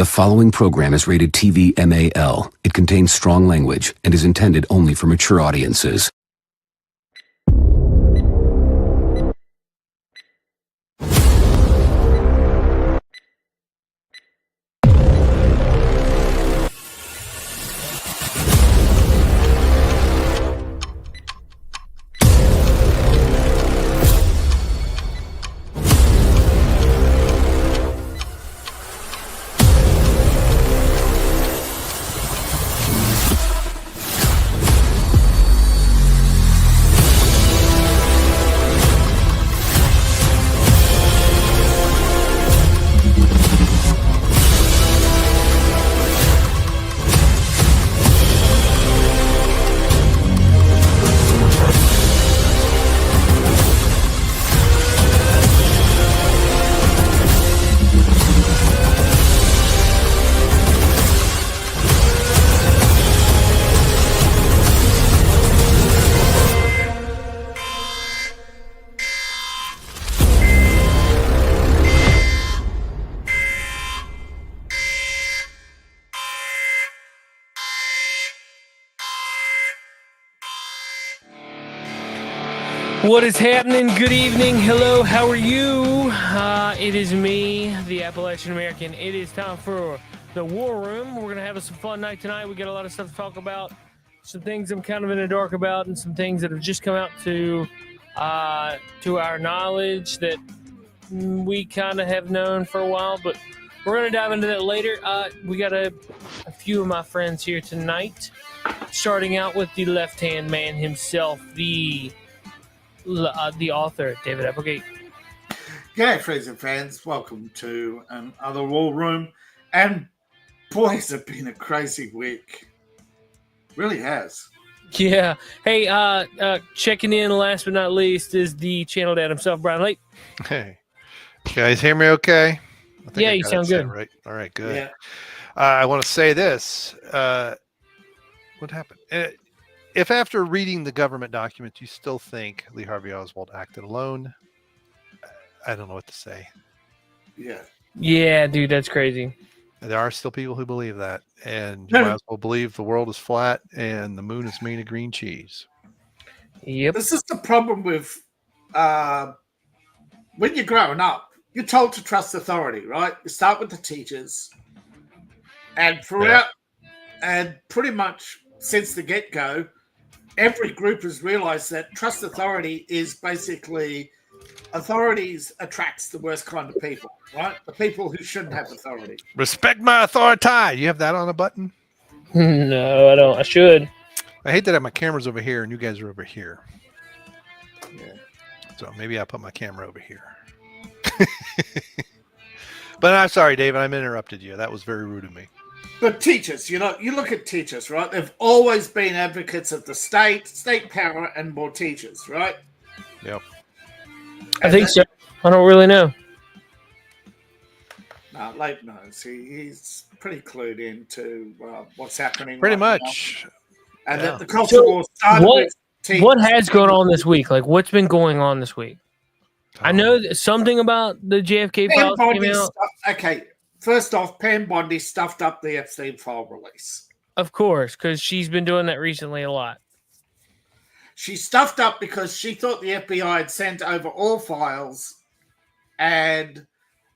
The following program is rated TV MAL. It contains strong language and is intended only for mature audiences. What is happening? Good evening. Hello, how are you? It is me, the Appalachian American. It is time for the War Room. We're going to have some fun night tonight. We got a lot of stuff to talk about, some things I'm kind of in the dark about, and some things that have just come out to our knowledge that we kind of have known for a while, but we're going to dive into that later. We got a few of my friends here tonight, starting out with the left-hand man himself, the author, David Applegate. G'day, friends and fans. Welcome to another War Room. And boy, has it been a crazy week. Really has. Yeah. Hey, checking in last but not least is the channel dad himself, Brian Lake. Hey. You guys hear me okay? Yeah, you sound good. Right. All right, good. Yeah. I want to say this. What happened? If after reading the government document you still think Lee Harvey Oswald acted alone, I don't know what to say. Yeah. Yeah, dude, that's crazy. There are still people who believe that, and you might as well believe the world is flat and the moon is made of green cheese. Yep. This is the problem with when you're growing up, you're told to trust authority, right? You start with the teachers, and throughout, and pretty much since the get-go, every group has realized that trust authority is basically authorities attracts the worst kind of people, right? The people who shouldn't have authority. Respect my authority. You have that on a button? No, I don't. I should. I hate that my camera's over here and you guys are over here. Yeah. So maybe I'll put my camera over here. But I'm sorry, David, I interrupted you. That was very rude of me. But teachers, you look at teachers, right? They've always been advocates of the state power, and more teachers, right? Yep. I think so. I don't really know. No, Late knows. He's pretty clued into what's happening. Pretty right much. now. And Yeah. the culture war started with teachers. What has gone on this week? Like, what's been going on this week? I know something about the JFK files came out. Okay, first off, Pam Bondi stuffed up the Epstein file release. Of course, because she's been doing that recently a lot. She stuffed up because she thought the FBI had sent over all files, and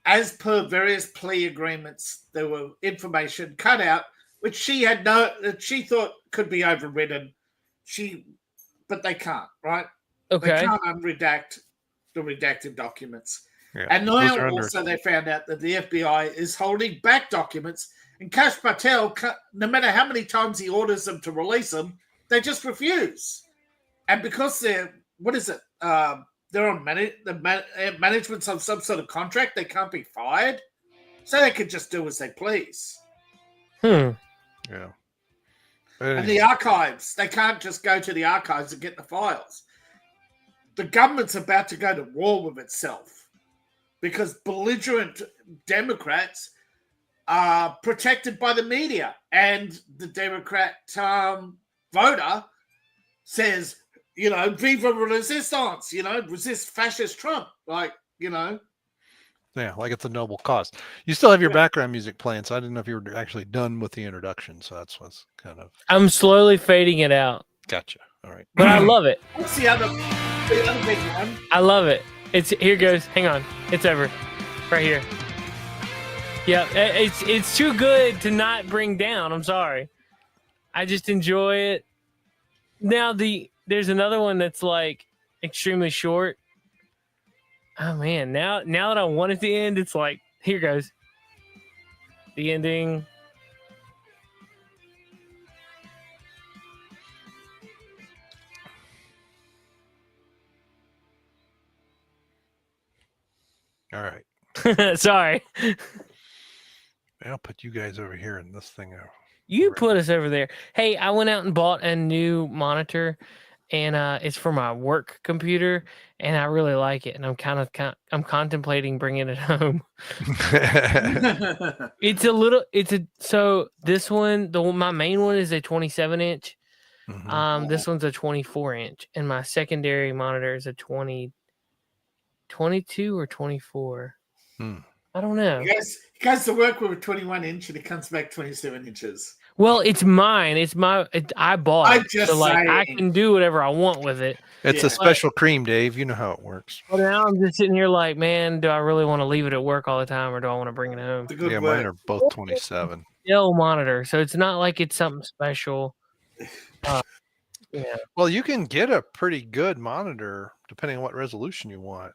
as per various plea agreements, there were information cut out, which she thought could be overridden. But they can't, right? Okay. They can't unredact the redacted documents. Yeah. And now also they found out that the FBI is holding back documents, and Kash Patel, no matter how many times he orders them to release them, they just refuse. And because they're on management of some sort of contract, they can't be fired, so they can just do as they please. Yeah. And the archives, they can't just go to the archives and get the files. The government's about to go to war with itself because belligerent Democrats are protected by the media, and the Democrat voter says, Viva resistance, resist fascist Trump. Yeah, like it's a noble cause. You still have your background music playing, so I didn't know if you were actually done with the introduction. So that's what's kind of I'm slowly fading it out, gotcha. All right, but I love it. What's the other big one? I love it. It's here goes. Hang on. It's over. Right here. Yeah, it's too good to not bring down. I'm sorry. I just enjoy it. Now there's another one that's like extremely short. Oh man, now that I want it to end, it's like here goes. The ending. all right. Sorry. I'll put you guys over here in this thing. You put us over there. Hey, I went out and bought a new monitor, and it's for my work computer, and I really like it. And I'm contemplating bringing it home. So this one, my main one is a 27-inch. Mhm. This one's a 24-inch, and my secondary monitor is a 22 or 24. I don't know. He goes to work with a 21-inch and it comes back 27 inches. Well, it's mine. I bought I'm it. just So like I saying. can do whatever I want with it. It's a special cream, Dave. You know how it works. But now I'm just sitting here like, man, do I really want to leave it at work all the time, or do I want to bring it home? It's a good Yeah, work. mine are both 27. Dell monitor, so it's not like it's something special. Yeah. Well, you can get a pretty good monitor depending on what resolution you want.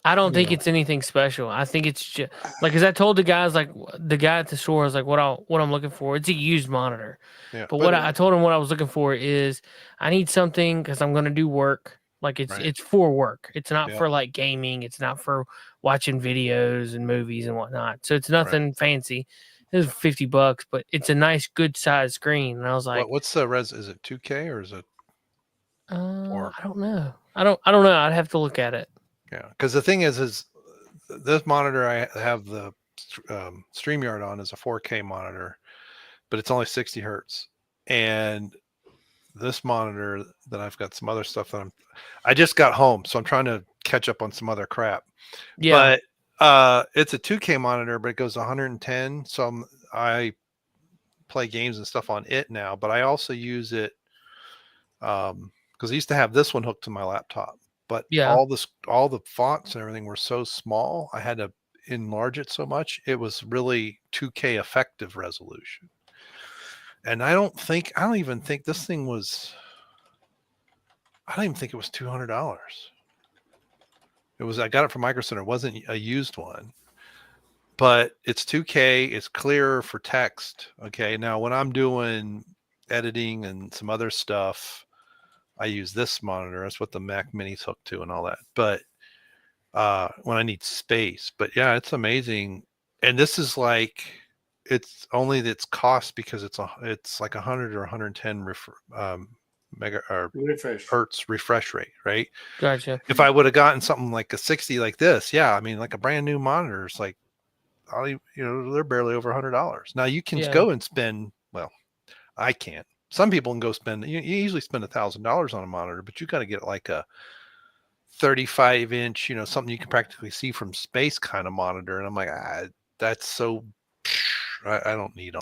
I don't think it's anything special. I think it's just like, because I told the guys, like the guy at the store was like, what I'm looking for. It's a used monitor. Yeah, But I told him what I was looking for is I need something because I'm going to do work. Like it's for work. It's not for like gaming. It's not for watching videos and movies and whatnot. So it's nothing fancy. It was $50, but it's a nice, good size screen. And I was like, what's the res? Is it 2K or is it? I don't know. I don't know. I'd have to look at it. Yeah, because the thing is this monitor I have the StreamYard on is a 4K monitor, but it's only 60 hertz. And this monitor that I've got some other stuff that I just got home, so I'm trying to catch up on some other crap. Yeah. But it's a 2K monitor, but it goes 110. So I play games and stuff on it now, but I also use it because I used to have this one hooked to my laptop. But all the fonts and everything were so small, I had to enlarge it so much. It was really 2K effective resolution. And I don't even think this thing was, I don't even think it was $200. I got it from Micro Center. It wasn't a used one, but it's 2K. It's clearer for text. Okay. Now when I'm doing editing and some other stuff, I use this monitor. That's what the Mac Mini's hooked to and all that. But when I need space, but yeah, it's amazing. And this is like, it's only its cost because it's like 100 or 110 hertz refresh rate, right? Gotcha. If I would have gotten something like a 60 like this, yeah, I mean, like a brand new monitor is like, they're barely over $100. Now you can go and spend. Well, I can't. Some people can go spend. You usually spend $1,000 on a monitor, but you got to get like a 35-inch, something you can practically see from space kind of monitor. And I'm like, that's so. I don't need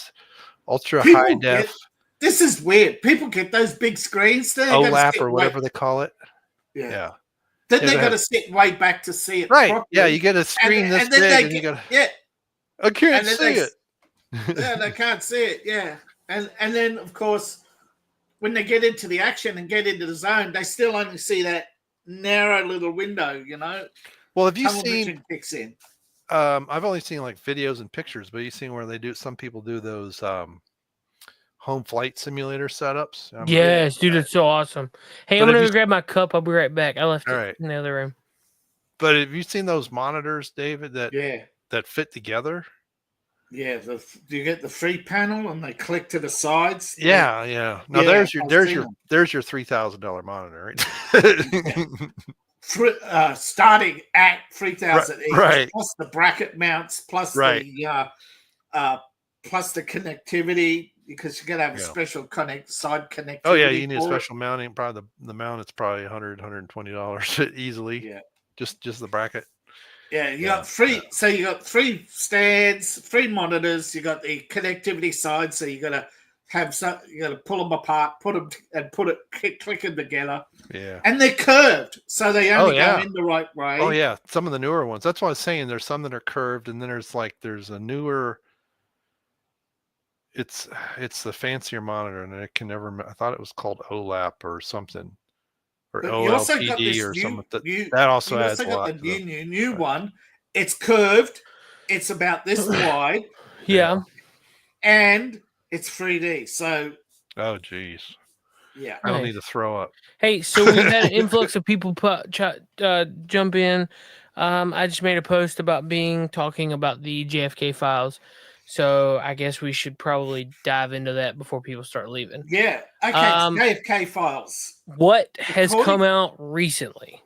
ultra high def. This is weird. People get those big screens. OLAP or whatever they call it. Yeah. Then they got to sit way back to see it. Right. Properly. Yeah. You get a screen this big, and you got. Yeah. I can't see it. Yeah, they can't see it. Yeah. And then, of course, when they get into the action and get into the zone, they still only see that narrow little window, Well, have you seen? Kicks in. I've only seen like videos and pictures, but you've seen where some people do those home flight simulator setups. Yes, dude, it's so awesome. Hey, I'm gonna go grab my cup. I'll be right back. I left it in the other room. But have you seen those monitors, David, that fit together? Yeah, you get the free panel and they click to the sides. Yeah. Now there's your $3,000 monitor, right? Starting at 3,000 each, right? Plus the bracket mounts, plus the connectivity, because you got to have a special side connectivity. Oh yeah, you need a special mounting. Probably the mount. It's probably $100, $120 easily. Yeah, just the bracket. Yeah, you got three. So you got 3 stands, 3 monitors. You got the connectivity side. So you got to have some. You got to pull them apart, click them together. Yeah. And they're curved, so they only go in the right way. Oh yeah, some of the newer ones. That's what I was saying. There's some that are curved, and then there's a newer. It's the fancier monitor, and it can never. I thought it was called OLAP or something, or But you also got OLPD this or something. new, That also you adds also a got lot. the new one. It's curved. It's about this wide. Yeah. And it's 3D. So. Oh geez. Yeah. I don't need to throw up. Hey, so we've had an influx of people jump in. I just made a post about talking about the JFK files. So I guess we should probably dive into that before people start leaving. Yeah. Okay. It's JFK files. What has come out recently?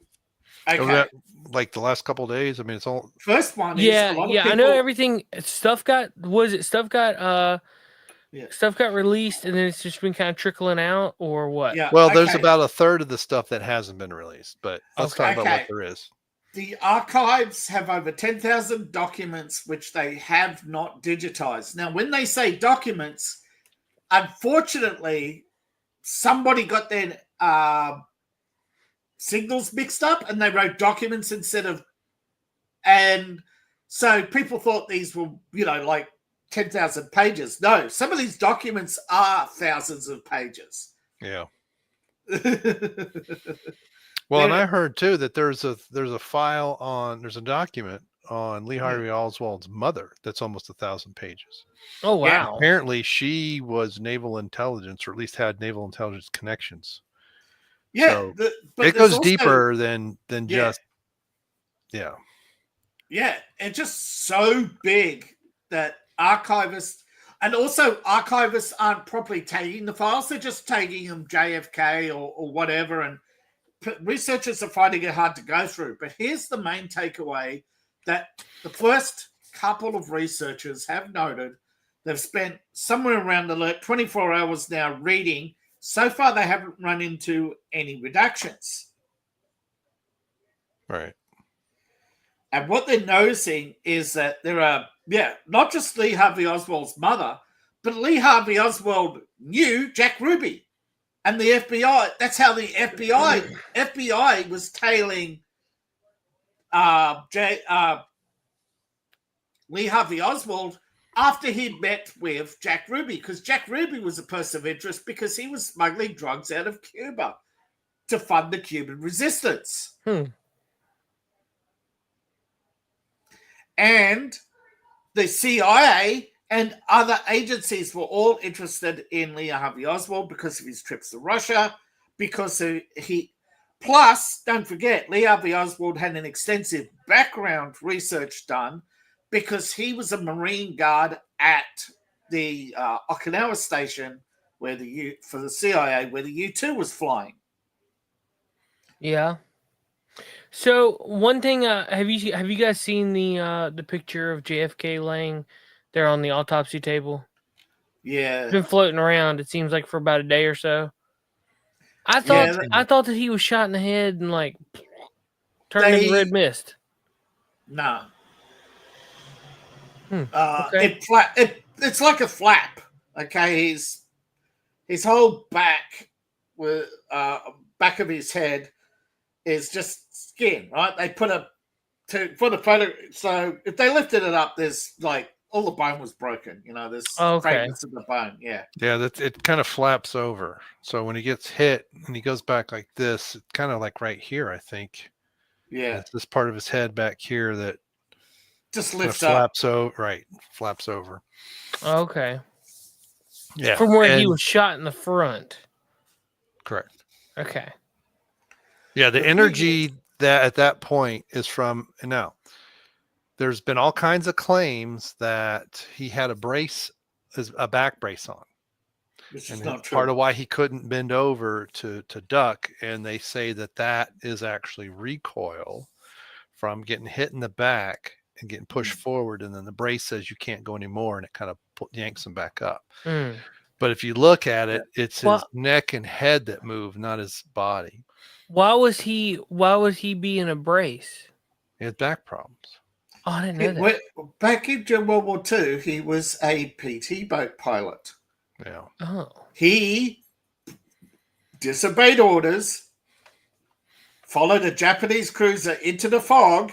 Okay. Like the last couple of days. I mean, it's all first one. Yeah. People... I know everything. Stuff got released, and then it's just been kind of trickling out, or what? Yeah. Well, there's about a third of the stuff that hasn't been released, but let's talk about what there is. The archives have over 10,000 documents which they have not digitized. Now, when they say documents, unfortunately, somebody got their signals mixed up and they wrote documents instead of... And so people thought these were, like 10,000 pages. No, some of these documents are thousands of pages. Yeah. Well, and I heard too that there's a document on Lee Harvey Oswald's mother that's almost 1,000 pages. Oh wow! Yeah. Apparently, she was naval intelligence, or at least had naval intelligence connections. Yeah, so it goes deeper than just Yeah, it's just so big that archivists aren't properly tagging the files. They're just tagging them JFK or whatever, and researchers are finding it hard to go through. But here's the main takeaway that the first couple of researchers have noted. They've spent somewhere around 24 hours now reading. So far, they haven't run into any reductions. Right. And what they're noticing is that there are, not just Lee Harvey Oswald's mother, but Lee Harvey Oswald knew Jack Ruby. And the FBI, that's how the FBI was tailing Lee Harvey Oswald after he'd met with Jack Ruby, because Jack Ruby was a person of interest because he was smuggling drugs out of Cuba to fund the Cuban resistance. And the CIA and other agencies were all interested in Lee Harvey Oswald because of his trips to Russia, because plus, don't forget, Lee Harvey Oswald had an extensive background research done because he was a Marine guard at the Okinawa station for the CIA where the U-2 was flying. Yeah. So one thing, have you guys seen the picture of JFK laying there on the autopsy table? Yeah, it's been floating around. It seems like for about a day or so. I thought that he was shot in the head and like turned into red mist. No. Okay. It's like a flap. Okay, his whole back of his head is just skin, right? They put a photo. So if they lifted it up, there's like all the bone was broken. There's fragments of the bone. Yeah. Yeah, it kind of flaps over. So when he gets hit and he goes back like this, it's kind of like right here, I think. Yeah. It's this part of his head back here that just lifts up. Flaps over. Okay. Yeah. From where he was shot in the front. Correct. Okay. Yeah, the energy that at that point is from, and now there's been all kinds of claims that he had a back brace on. Which is not true. Part of why he couldn't bend over to duck. And they say that is actually recoil from getting hit in the back and getting pushed forward. And then the brace says you can't go anymore. And it kind of yanks him back up. But if you look at it, it's his neck and head that move, not his body. Why was he be in a brace? He had back problems. Oh, I didn't know that. Back during World War II, he was a PT boat pilot. Yeah. Oh. He disobeyed orders, followed a Japanese cruiser into the fog,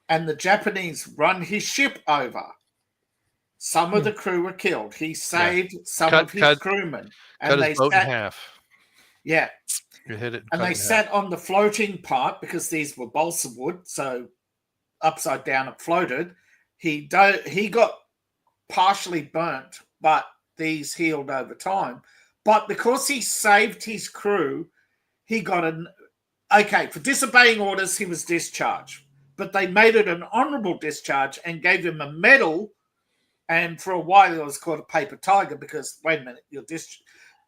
and the Japanese run his ship over. Some of the crew were killed. He saved some of his crewmen. And cut his boat in half. Yeah. You hit it and they sat on the floating part because these were balsa wood, so upside down it floated. He got partially burnt, but these healed over time. But because he saved his crew, he got for disobeying orders, he was discharged. But they made it an honorable discharge and gave him a medal. And for a while, it was called a paper tiger because, wait a minute, you're discharged.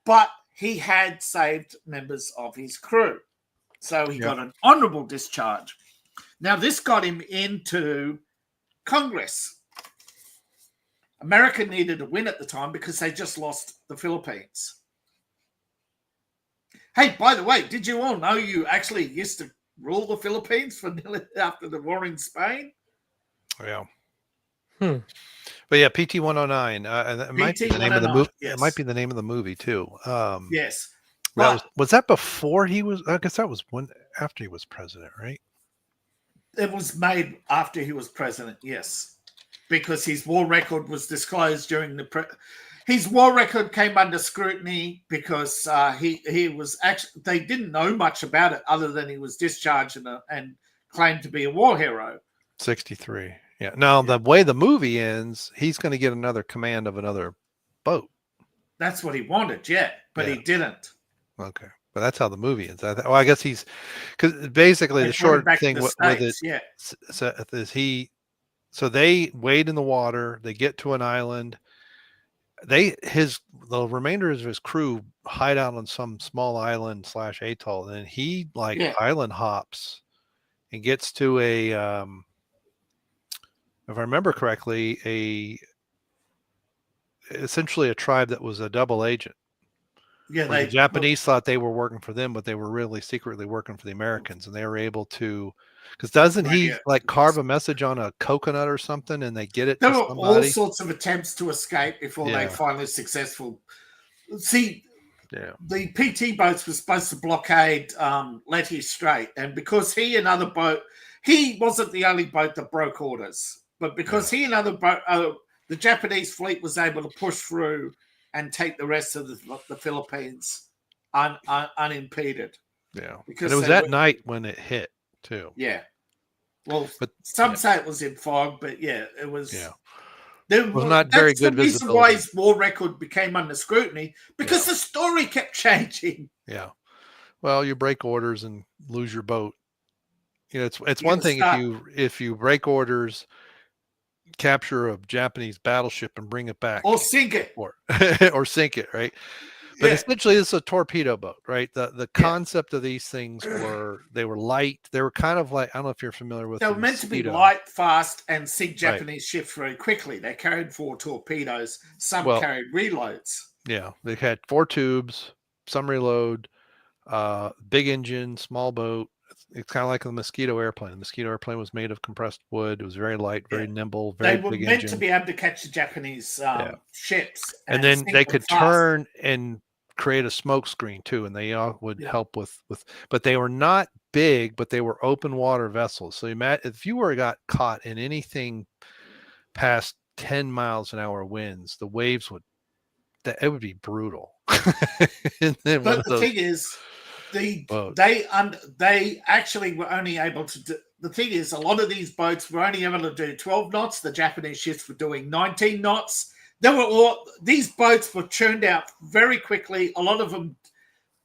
But he had saved members of his crew. So he got an honorable discharge. Now, this got him into Congress. America needed a win at the time because they just lost the Philippines. Hey, by the way, did you all know you actually used to rule the Philippines for nearly after the war in Spain? Yeah. But yeah, PT-109. It might be the name of the movie. Yes. It might be the name of the movie too. Yes. Was that before he was? I guess that was after he was president, right? It was made after he was president. Yes, because his war record was disclosed during his war record came under scrutiny because he was actually, they didn't know much about it other than he was discharged and claimed to be a war hero. 63. Yeah. Now, the way the movie ends, he's going to get another command of another boat. That's what he wanted, but he didn't. Okay. But that's how the movie ends. I guess because basically the short thing with it is so they wade in the water, they get to an island. The remainder of his crew hide out on some small island / atoll, and he island hops and gets to if I remember correctly, essentially a tribe that was a double agent. Yeah, the Japanese thought they were working for them, but they were really secretly working for the Americans, and they were able to. Because doesn't he carve a message on a coconut or something, and they get it? There were all sorts of attempts to escape before they finally successful. See, the PT boats were supposed to blockade Letty Strait, and because he wasn't the only boat that broke orders. But because he and other the Japanese fleet was able to push through and take the rest of the Philippines unimpeded. Yeah, because it was that night when it hit too. Yeah, well, some say it was in fog, but it was. Yeah, it was not very good visibility. That's the reason why his war record became under scrutiny because the story kept changing. Yeah, well, you break orders and lose your boat. It's one thing if you break orders, capture a Japanese battleship and bring it back, or sink it, or sink it, right? But essentially, it's a torpedo boat, right? The concept of these things they were light. They were kind of like, I don't know if you're familiar with. They were meant to be light, fast, and sink Japanese ships very quickly. They carried 4 torpedoes. Some carried reloads. Yeah, they had 4 tubes. Some reload. Big engine, small boat. It's kind of like the Mosquito airplane. The Mosquito airplane was made of compressed wood. It was very light, very nimble, very big engine. They were meant to be able to catch the Japanese ships. And then they could turn and create a smoke screen too, and they all would help with. But they were not big, but they were open water vessels. So if you got caught in anything past 10 miles an hour winds, the waves it would be brutal. And then but the thing is, they actually were only able to do. The thing is, a lot of these boats were only able to do 12 knots. The Japanese ships were doing 19 knots. These boats were churned out very quickly. A lot of them,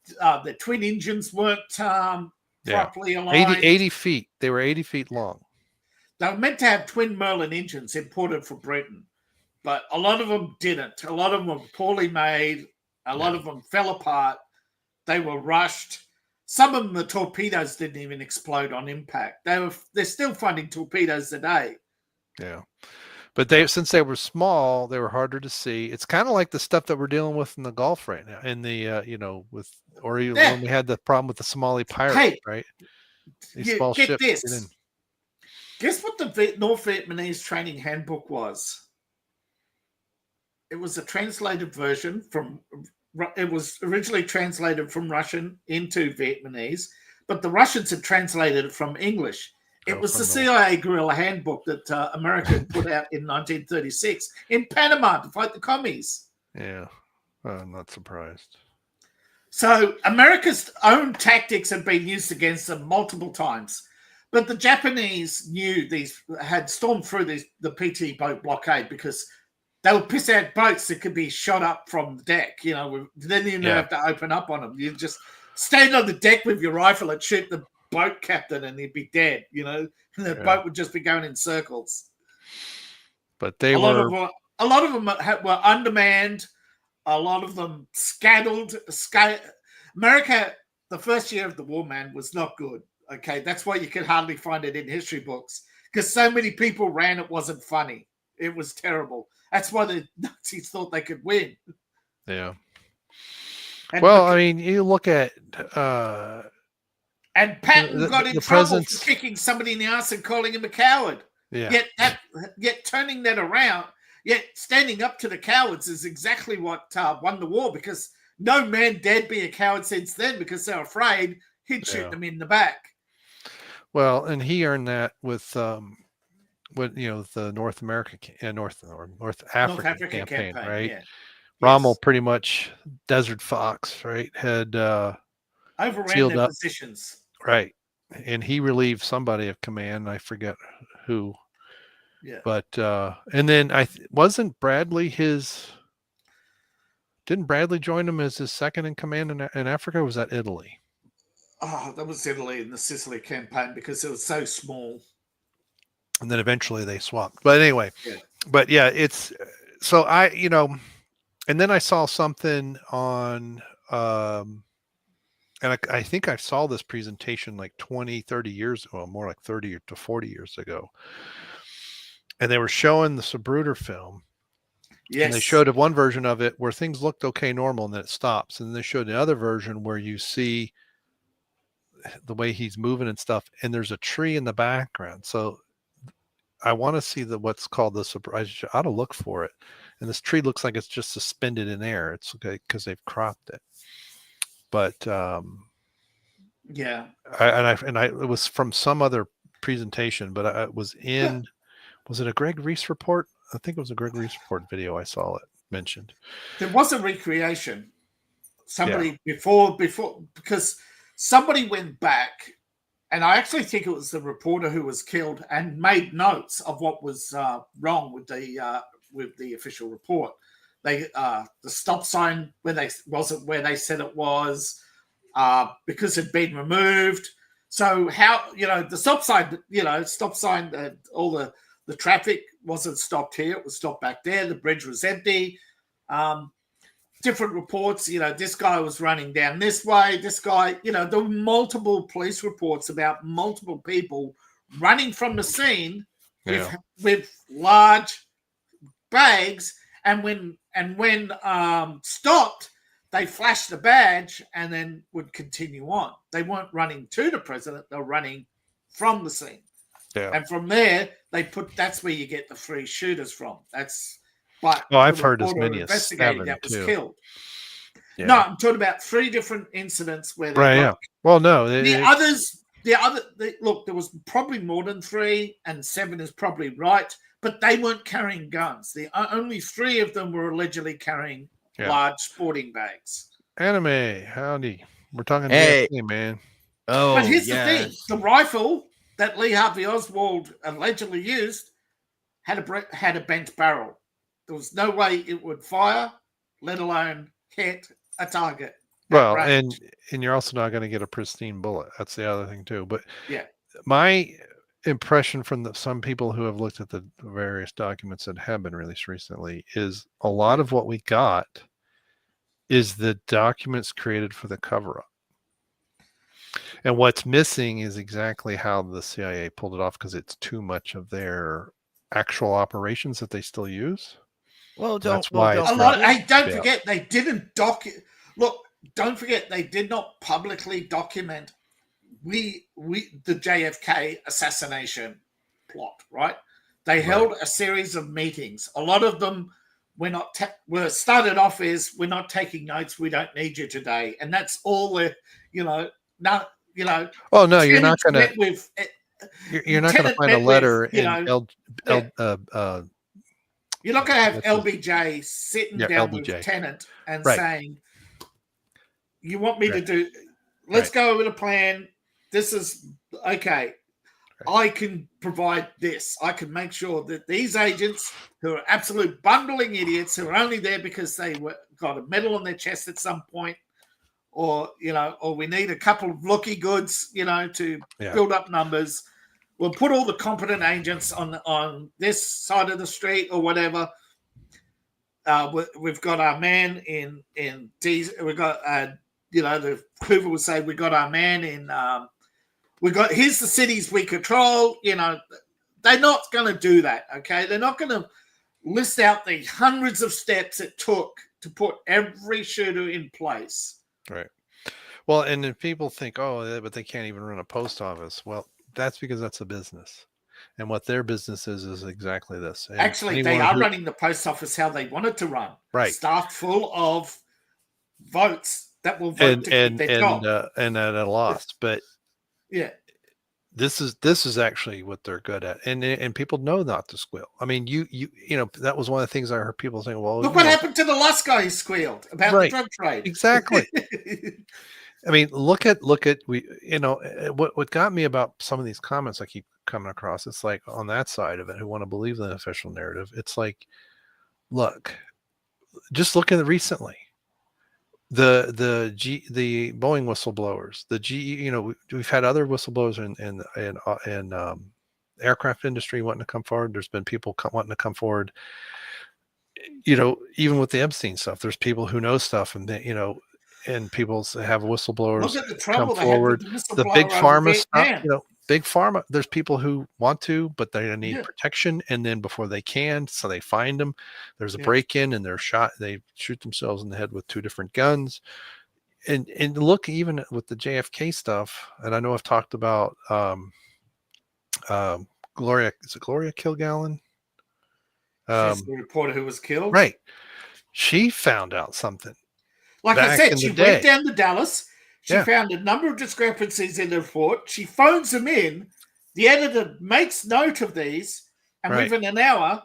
the twin engines weren't properly aligned. 80 feet. They were 80 feet long. They were meant to have twin Merlin engines imported from Britain, but a lot of them didn't. A lot of them were poorly made. A lot of them fell apart. They were rushed. Some of them, the torpedoes didn't even explode on impact. They're still finding torpedoes today. Yeah. But since they were small, they were harder to see. It's kind of like the stuff that we're dealing with in the Gulf right now, in the when we had the problem with the Somali pirates, right? These small ships. This. Guess what the North Vietnamese training handbook was? It was a translated version from. It was originally translated from Russian into Vietnamese, but the Russians had translated it from English. It was the CIA guerrilla handbook that America put out in 1936 in Panama to fight the commies. Yeah, I'm not surprised. So America's own tactics had been used against them multiple times. But the Japanese had stormed through the PT boat blockade because they would piss out boats that could be shot up from the deck. Then you didn't have to open up on them. You just stand on the deck with your rifle and shoot the boat captain and he'd be dead, and the boat would just be going in circles. But a lot of them were undermanned. A lot of them scattered. America, the first year of the war, man, was not good. Okay, that's why you can hardly find it in history books because so many people ran. It wasn't funny. It was terrible. That's why the Nazis thought they could win. Yeah. And you look at and Patton got in trouble for kicking somebody in the ass and calling him a coward. Yeah. Yet turning that around, yet standing up to the cowards is exactly what won the war because no man dared be a coward since then because they're afraid he'd shoot them in the back. Well, and he earned that with the North African campaign, right? Yeah. Rommel pretty much Desert Fox, right? Had overran their positions. Right. And he relieved somebody of command. I forget who. Yeah. But and then wasn't Bradley didn't Bradley join him as his second in command in Africa, or was that Italy? Oh, that was Italy in the Sicily campaign because it was so small. And then eventually they swapped. But anyway, it's so and then I saw something on and I think I saw this presentation like 20, 30 years ago, more like 30 to 40 years ago. And they were showing the Sabruder film. Yes. And they showed one version of it where things looked okay, normal, and then it stops. And then they showed the other version where you see the way he's moving and stuff, and there's a tree in the background. So I want to see what's called the I ought to look for it. And this tree looks like it's just suspended in air. It's okay because they've cropped it. But yeah, it was from some other presentation, but it was in. Was it a Greg Reese report? I think it was a Greg Reese report video. I saw it mentioned. There was a recreation. Somebody before because somebody went back, and I actually think it was the reporter who was killed and made notes of what was wrong with the official report. They the stop sign wasn't where they said it was because it had been removed. So how the stop sign all the traffic wasn't stopped here. It was stopped back there. The bridge was empty. Different reports, this guy was running down this way. This guy, there were multiple police reports about multiple people running from the scene with large bags. And when stopped, they flashed the badge and then would continue on. They weren't running to the president. They were running from the scene. Yeah. And from there, that's where you get the free shooters from. I've heard as many as 7 that was killed. Yeah. No, I'm talking about 3 different incidents where Well, no, look, there was probably more than 3, and 7 is probably right, but they weren't carrying guns. Only 3 of them were allegedly carrying large sporting bags. Anime, howdy. We're talking DFK, man. Oh, but here's the thing: the rifle that Lee Harvey Oswald allegedly used had a bent barrel. There was no way it would fire, let alone hit a target. Well, and you're also not going to get a pristine bullet. That's the other thing too. But my impression from some people who have looked at the various documents that have been released recently is a lot of what we got is the documents created for the cover-up. And what's missing is exactly how the CIA pulled it off because it's too much of their actual operations that they still use. Well, don't forget they didn't document. Look, don't forget they did not publicly document the JFK assassination. plot, right? They held a series of meetings. A lot of them were started off as, we're not taking notes, we don't need you today. And that's all the, not, Oh no, you're not going to. With You're not going to find a letter in you're not going to have LBJ sitting down LBJ. with Tennant and saying, you want me to do, let's go over the plan. This is okay. I can provide this. I can make sure that these agents who are absolute bundling idiots who are only there because they got a medal on their chest at some point, or we need a couple of looky goods, to build up numbers. We'll put all the competent agents on this side of the street or whatever. We've got our man in we've got the Hoover would say we got our man in. Here's the cities we control. They're not going to do that. Okay, they're not going to list out the hundreds of steps it took to put every shooter in place. Right. Well, and if people think, oh, but they can't even run a post office. Well, that's because that's a business. And what their business is exactly this. And actually, they are running the post office how they want it to run. Right. Staffed full of votes that will vote to keep their job. And at a loss. But yeah. This is actually what they're good at, and people know not to squeal. I mean, you that was one of the things I heard people saying. Well, look what happened to the last guy who squealed about the drug trade. Exactly. I mean, look at what got me about some of these comments I keep coming across. It's like on that side of it, who want to believe the official narrative. It's like, look, just look at it recently. The Boeing whistleblowers, the GE, we've had other whistleblowers in aircraft industry wanting to come forward. There's been people wanting to come forward. Even with the Epstein stuff, there's people who know stuff, and and people have whistleblowers Look at the trouble come forward. The big pharma stuff, big pharma. There's people who want to, but they need protection, and then before they can, so they find them. There's a break-in, and they're shot. They shoot themselves in the head with 2 different guns. And look, even with the JFK stuff, and I know I've talked about Gloria. Is it Gloria Kilgallen? She's the reporter who was killed. Right. She found out something. Like I said, she went down to Dallas. She found a number of discrepancies in the report. She phones them in. The editor makes note of these, and within an hour,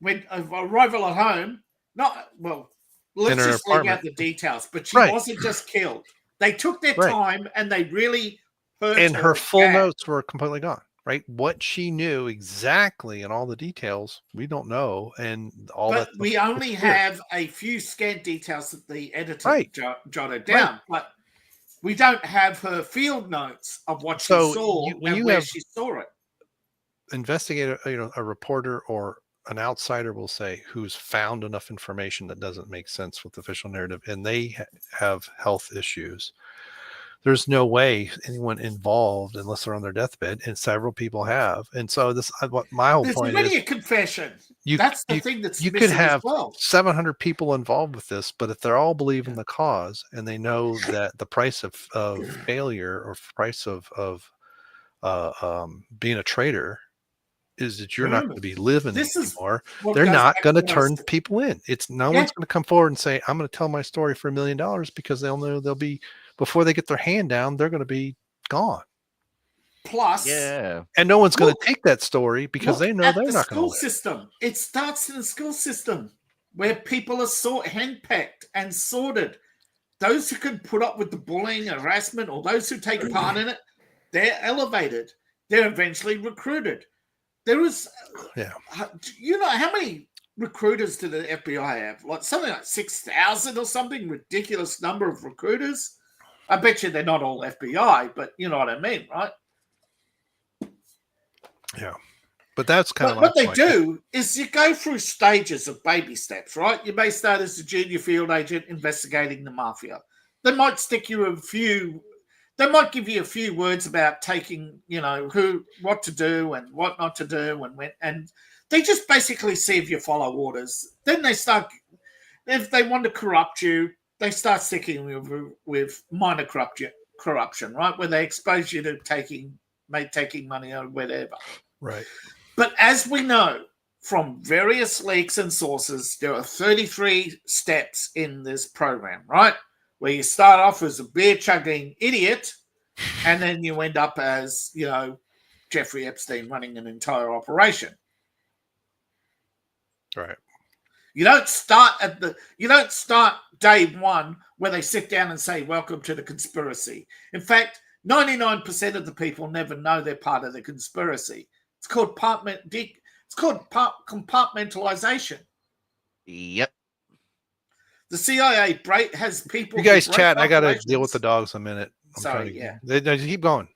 when arrival at home, let's just leave out the details. But she wasn't just killed. They took their time, and they really hurt her. And her full notes were completely gone. Right, what she knew exactly and all the details, we don't know, and all that. But we only have a few scant details that the editor jotted down, but we don't have her field notes of what she saw and where she saw it. Investigator, a reporter or an outsider will say who's found enough information that doesn't make sense with the official narrative, and they have health issues. There's no way anyone involved unless they're on their deathbed, and several people have. And so what my whole point is, there's many a confession. That's the thing that's you missing could have as well. 700 people involved with this, but if they're all believe in the cause and they know that the price of failure or price of being a traitor is that you're not going to be living anymore, they're not going to turn people in. It's no one's going to come forward and say, I'm going to tell my story for $1 million, because they'll know they'll be, before they get their hand down, they're going to be gone. Plus, and no one's going to take that story because they know they're not going to. System. It starts in the school system where people are handpicked and sorted. Those who can put up with the bullying, harassment, or those who take part in it, they're elevated. They're eventually recruited. There is, how many recruiters do the FBI have? Like something like 6,000 or something, ridiculous number of recruiters. I bet you they're not all FBI, but you know what I mean, right? Yeah. But that's kind of what they do is you go through stages of baby steps, right? You may start as a junior field agent investigating the mafia. They might stick you they might give you a few words about taking, what to do and what not to do, and they just basically see if you follow orders. Then they start, if they want to corrupt you, they start sticking with minor corruption, right? Where they expose you to taking money or whatever. Right. But as we know from various leaks and sources, there are 33 steps in this program, right? Where you start off as a beer-chugging idiot, and then you end up as, Jeffrey Epstein running an entire operation. Right. You don't start day one where they sit down and say, "Welcome to the conspiracy." In fact, 99% of the people never know they're part of the conspiracy. It's called compartmentalization. Yep. The CIA has people. You guys who break chat. I got to deal with the operations. dogs a minute. Sorry, Just keep going.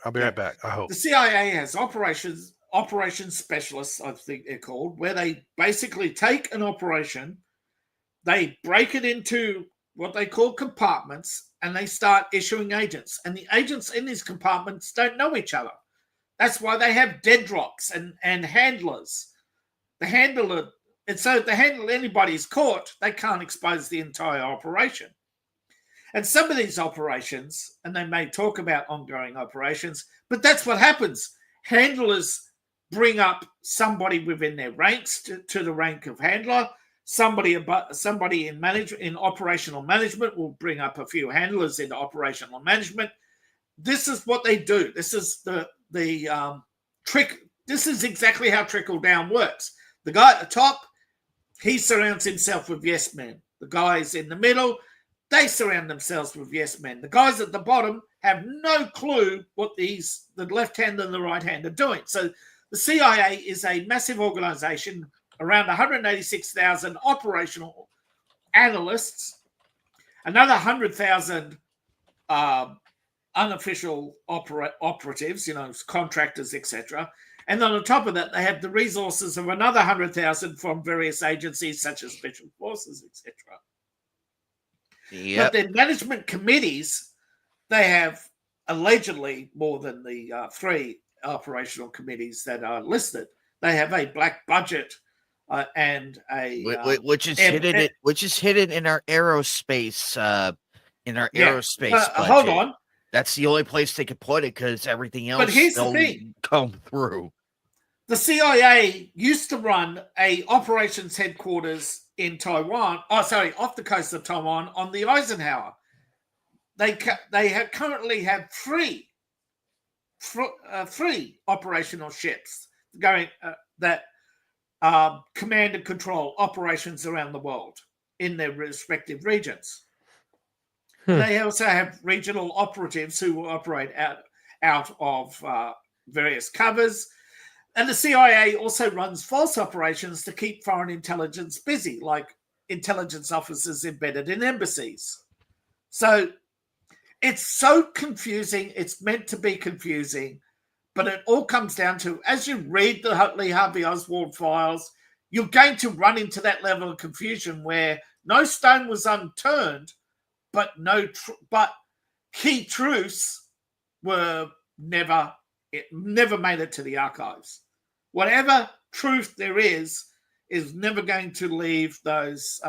I'll be right back. I hope. The CIA has operations specialists, I think they're called, where they basically take an operation, they break it into what they call compartments, and they start issuing agents. And the agents in these compartments don't know each other. That's why they have deadrocks and handlers. And so if the handler anybody's caught, they can't expose the entire operation. And some of these operations, and they may talk about ongoing operations, but that's what happens. Handlers bring up somebody within their ranks to the rank of handler. Somebody in operational management will bring up a few handlers into operational management. This is what they do. This is the trick. This is exactly how trickle down works. The guy at the top, he surrounds himself with yes men. The guys in the middle, they surround themselves with yes men. The guys at the bottom have no clue what the left hand and the right hand are doing. So the CIA is a massive organization, around 186,000 operational analysts, another 100,000 unofficial operatives, contractors, etc. And then on top of that, they have the resources of another 100,000 from various agencies such as special forces, etc. Yep. But their management committees, they have allegedly more than the 3 operational committees that are listed. They have a black budget and a which is hidden in our aerospace budget. Hold on. That's the only place they could put it because everything else. But here's the thing: come through. The CIA used to run a operations headquarters in Taiwan. Off the coast of Taiwan on the Eisenhower. They currently have 3 operational ships going that command and control operations around the world in their respective regions. They also have regional operatives who operate out of various covers. And the CIA also runs false operations to keep foreign intelligence busy, like intelligence officers embedded in embassies. So it's so confusing. It's meant to be confusing. But it all comes down to, as you read the Lee Harvey Oswald files, you're going to run into that level of confusion where no stone was unturned, but key truths were never made it to the archives. Whatever truth there is never going to leave those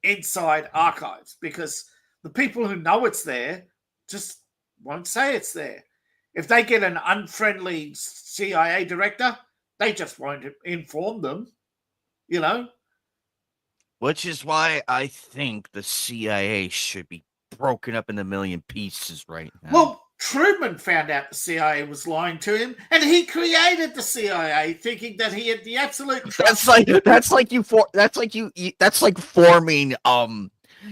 inside archives, because the people who know it's there just won't say it's there. If they get an unfriendly CIA director, they just won't inform them, Which is why I think the CIA should be broken up into a million pieces right now. Well, Truman found out the CIA was lying to him, and he created the CIA, thinking that he had the absolute trust. That's like forming.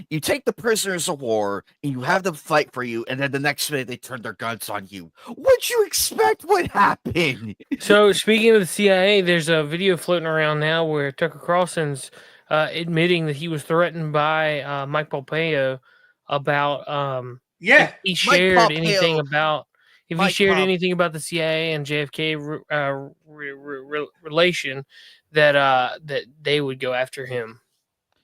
You take the prisoners of war and you have them fight for you, and then the next minute they turn their guns on you. What'd you expect would happen? So, speaking of the CIA, there's a video floating around now where Tucker Carlson's admitting that he was threatened by Mike Pompeo about if he shared anything about the CIA and JFK relation, that they would go after him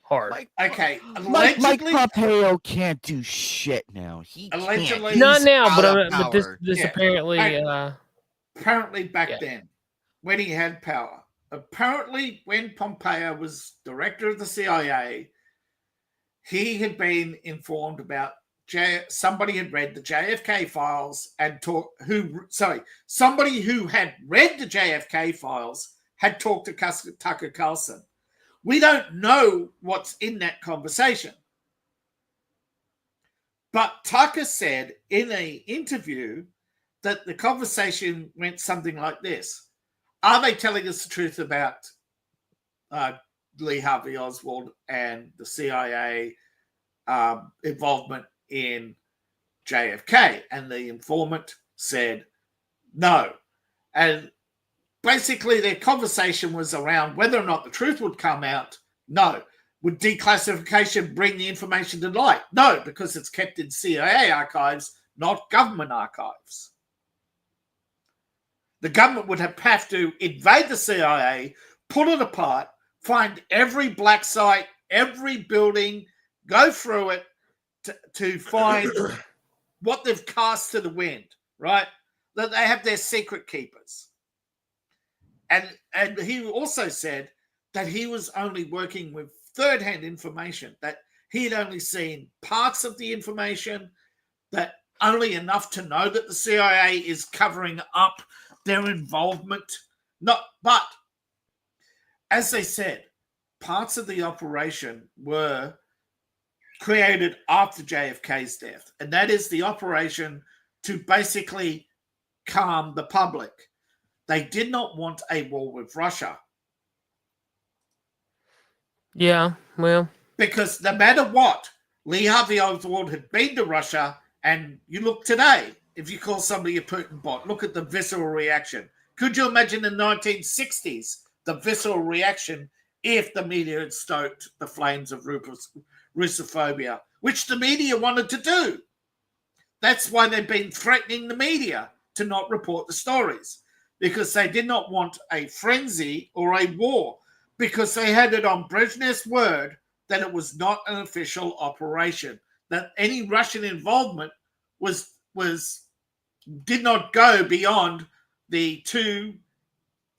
hard. Mike Pompeo can't do shit now. He allegedly can't. Not now, but this apparently back then when he had power. Apparently, when Pompeo was director of the CIA, he had been informed about somebody had read the JFK files and somebody who had read the JFK files had talked to Tucker Carlson. We don't know what's in that conversation. But Tucker said in an interview that the conversation went something like this. Are they telling us the truth about Lee Harvey Oswald and the CIA involvement in JFK? And the informant said no. And basically their conversation was around whether or not the truth would come out. No. Would declassification bring the information to light? No, because it's kept in CIA archives, not government archives. The government would have to invade the CIA, pull it apart, find every black site, every building, go through it to find what they've cast to the wind, right? That they have their secret keepers. And he also said that he was only working with third-hand information, that he had only seen parts of the information, that only enough to know that the CIA is covering up their involvement. But as they said, parts of the operation were created after JFK's death, and that is the operation to basically calm the public. They did not want a war with Russia. Yeah, well. Because no matter what, Lee Harvey Oswald had been to Russia, and you look today, if you call somebody a Putin bot, look at the visceral reaction. Could you imagine in the 1960s the visceral reaction if the media had stoked the flames of Russophobia, which the media wanted to do? That's why they've been threatening the media to not report the stories, because they did not want a frenzy or a war, because they had it on Brezhnev's word that it was not an official operation, that any Russian involvement did not go beyond the two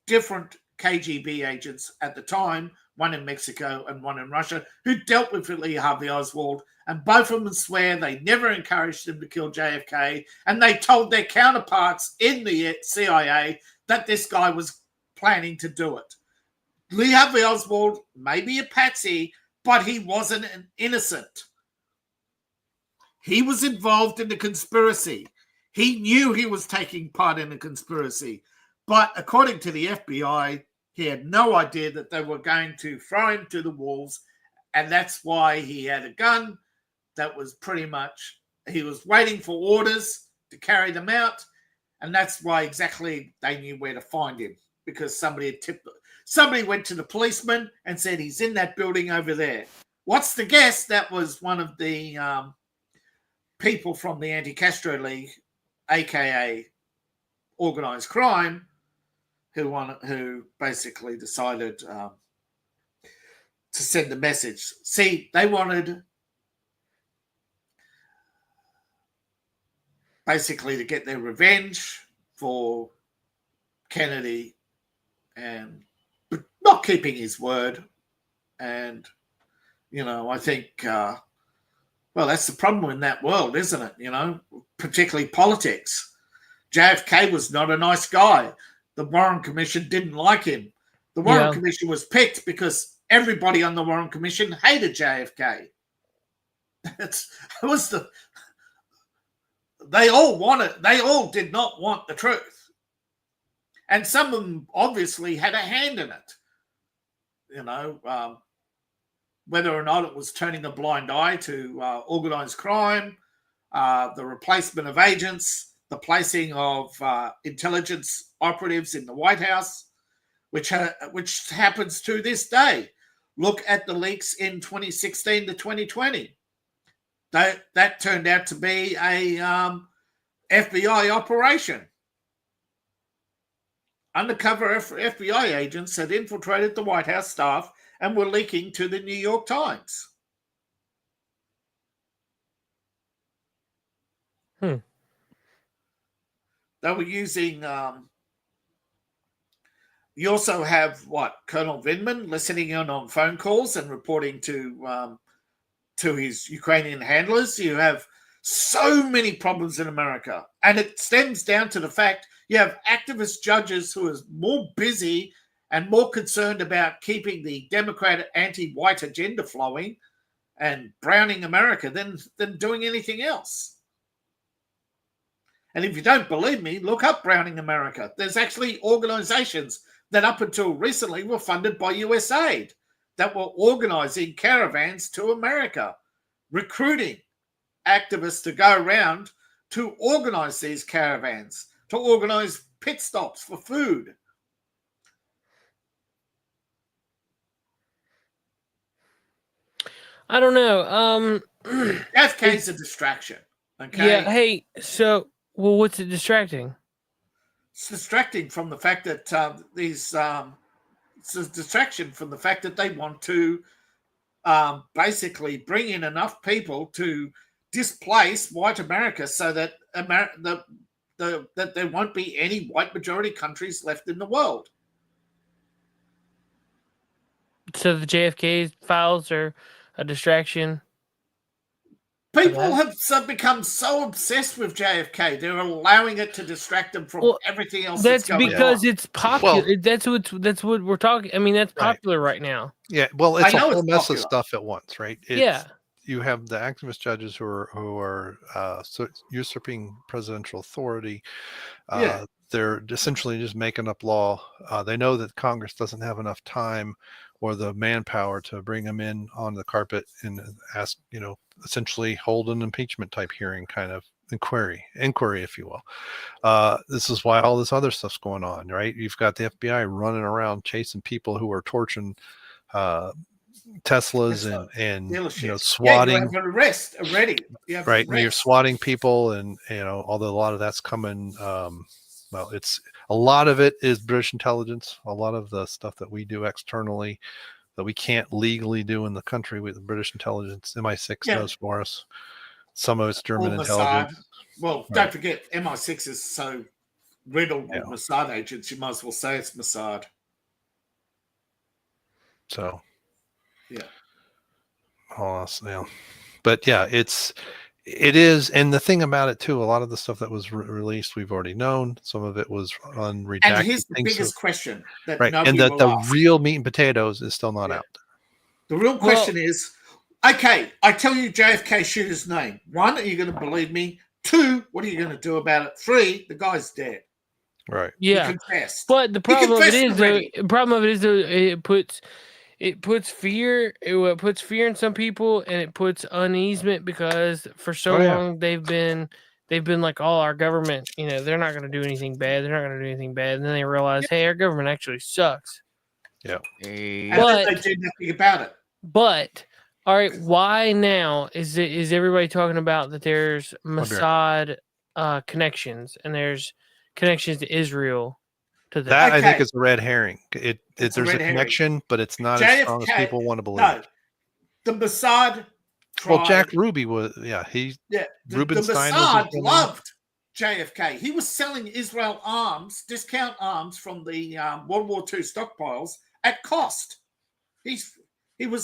different KGB agents at the time, one in Mexico and one in Russia, who dealt with Lee Harvey Oswald, and both of them swear they never encouraged him to kill JFK, and they told their counterparts in the CIA that this guy was planning to do it. Lee Harvey Oswald may be a patsy, but he wasn't an innocent. He was involved in the conspiracy. He knew he was taking part in a conspiracy. But according to the FBI, he had no idea that they were going to throw him to the wolves. And that's why he had a gun. That was pretty much, he was waiting for orders to carry them out. And that's why exactly they knew where to find him, because somebody had tipped them. Somebody went to the policeman and said, he's in that building over there. What's the guess? That was one of the people from the Anti-Castro League, a.k.a. organized crime, who basically decided to send a message. See, they wanted basically to get their revenge for Kennedy and not keeping his word. And, I think, well, that's the problem in that world, isn't it? Particularly politics. JFK was not a nice guy. The Warren Commission didn't like him. The Warren Commission was picked because everybody on the Warren Commission hated JFK. They all did not want the truth. And some of them obviously had a hand in it. Whether or not it was turning a blind eye to organized crime, the replacement of agents, the placing of intelligence operatives in the White House, which happens to this day. Look at the leaks in 2016 to 2020. That turned out to be a FBI operation. Undercover FBI agents had infiltrated the White House staff and were leaking to the New York Times. They were using... you also have, Colonel Vindman listening in on phone calls and reporting to his Ukrainian handlers. You have so many problems in America. And it stems down to the fact you have activist judges who are more busy and more concerned about keeping the Democrat anti-white agenda flowing and browning America than doing anything else. And if you don't believe me, look up Browning America. There's actually organizations that up until recently were funded by USAID that were organizing caravans to America, recruiting activists to go around to organize these caravans, to organize pit stops for food. I don't know. JFK is a distraction. Okay. Yeah. Hey. So, well, what's it distracting? It's distracting from the fact that it's a distraction from the fact that they want to basically bring in enough people to displace white America so that that there won't be any white majority countries left in the world. So the JFK files are a distraction. People have become so obsessed with JFK, they're allowing it to distract them from everything else. That's going because on. it's popular. Well, that's what we're talking. I mean, that's popular right now. Yeah, well, it's a whole it's mess popular. of stuff at once, right? You have the activist judges who are usurping presidential authority. They're essentially just making up law. They know that Congress doesn't have enough time or the manpower to bring them in on the carpet and ask, essentially hold an impeachment type hearing, kind of inquiry, if you will. This is why all this other stuff's going on, right? You've got the FBI running around chasing people who are torching Teslas and swatting. You have an arrest already. Right, and you're swatting people, and although a lot of that's coming. It's a lot of it is British intelligence. A lot of the stuff that we do externally that we can't legally do in the country with the British intelligence, MI6 does for us. Some of it's German intelligence. Well, don't forget, MI6 is so riddled with Mossad agents. You might as well say it's Mossad. So, but it is, and the thing about it too, a lot of the stuff that was released, we've already known. Some of it was unredacted. And here's the biggest question that and that the real meat and potatoes is still not out. The real question is, okay, I tell you JFK shooter's name. 1, are you going to believe me? 2, what are you going to do about it? 3, the guy's dead. Right. Yeah. He confessed. But the problem of it is, it puts fear in some people, and it puts uneasement because for so long they've been like, our government, they're not going to do anything bad. They're not going to do anything bad. And then they realize, hey, our government actually sucks. Yeah. And they do nothing about it. But all right, why now is everybody talking about that there's Mossad connections and there's connections to Israel? To that I think is a red herring. There's a connection, but it's not as strong as people want to believe. No, the Mossad. Well, Jack Ruby was, the Rubenstein Mossad loved JFK. He was selling Israel arms, discount arms from the World War II stockpiles at cost. They would.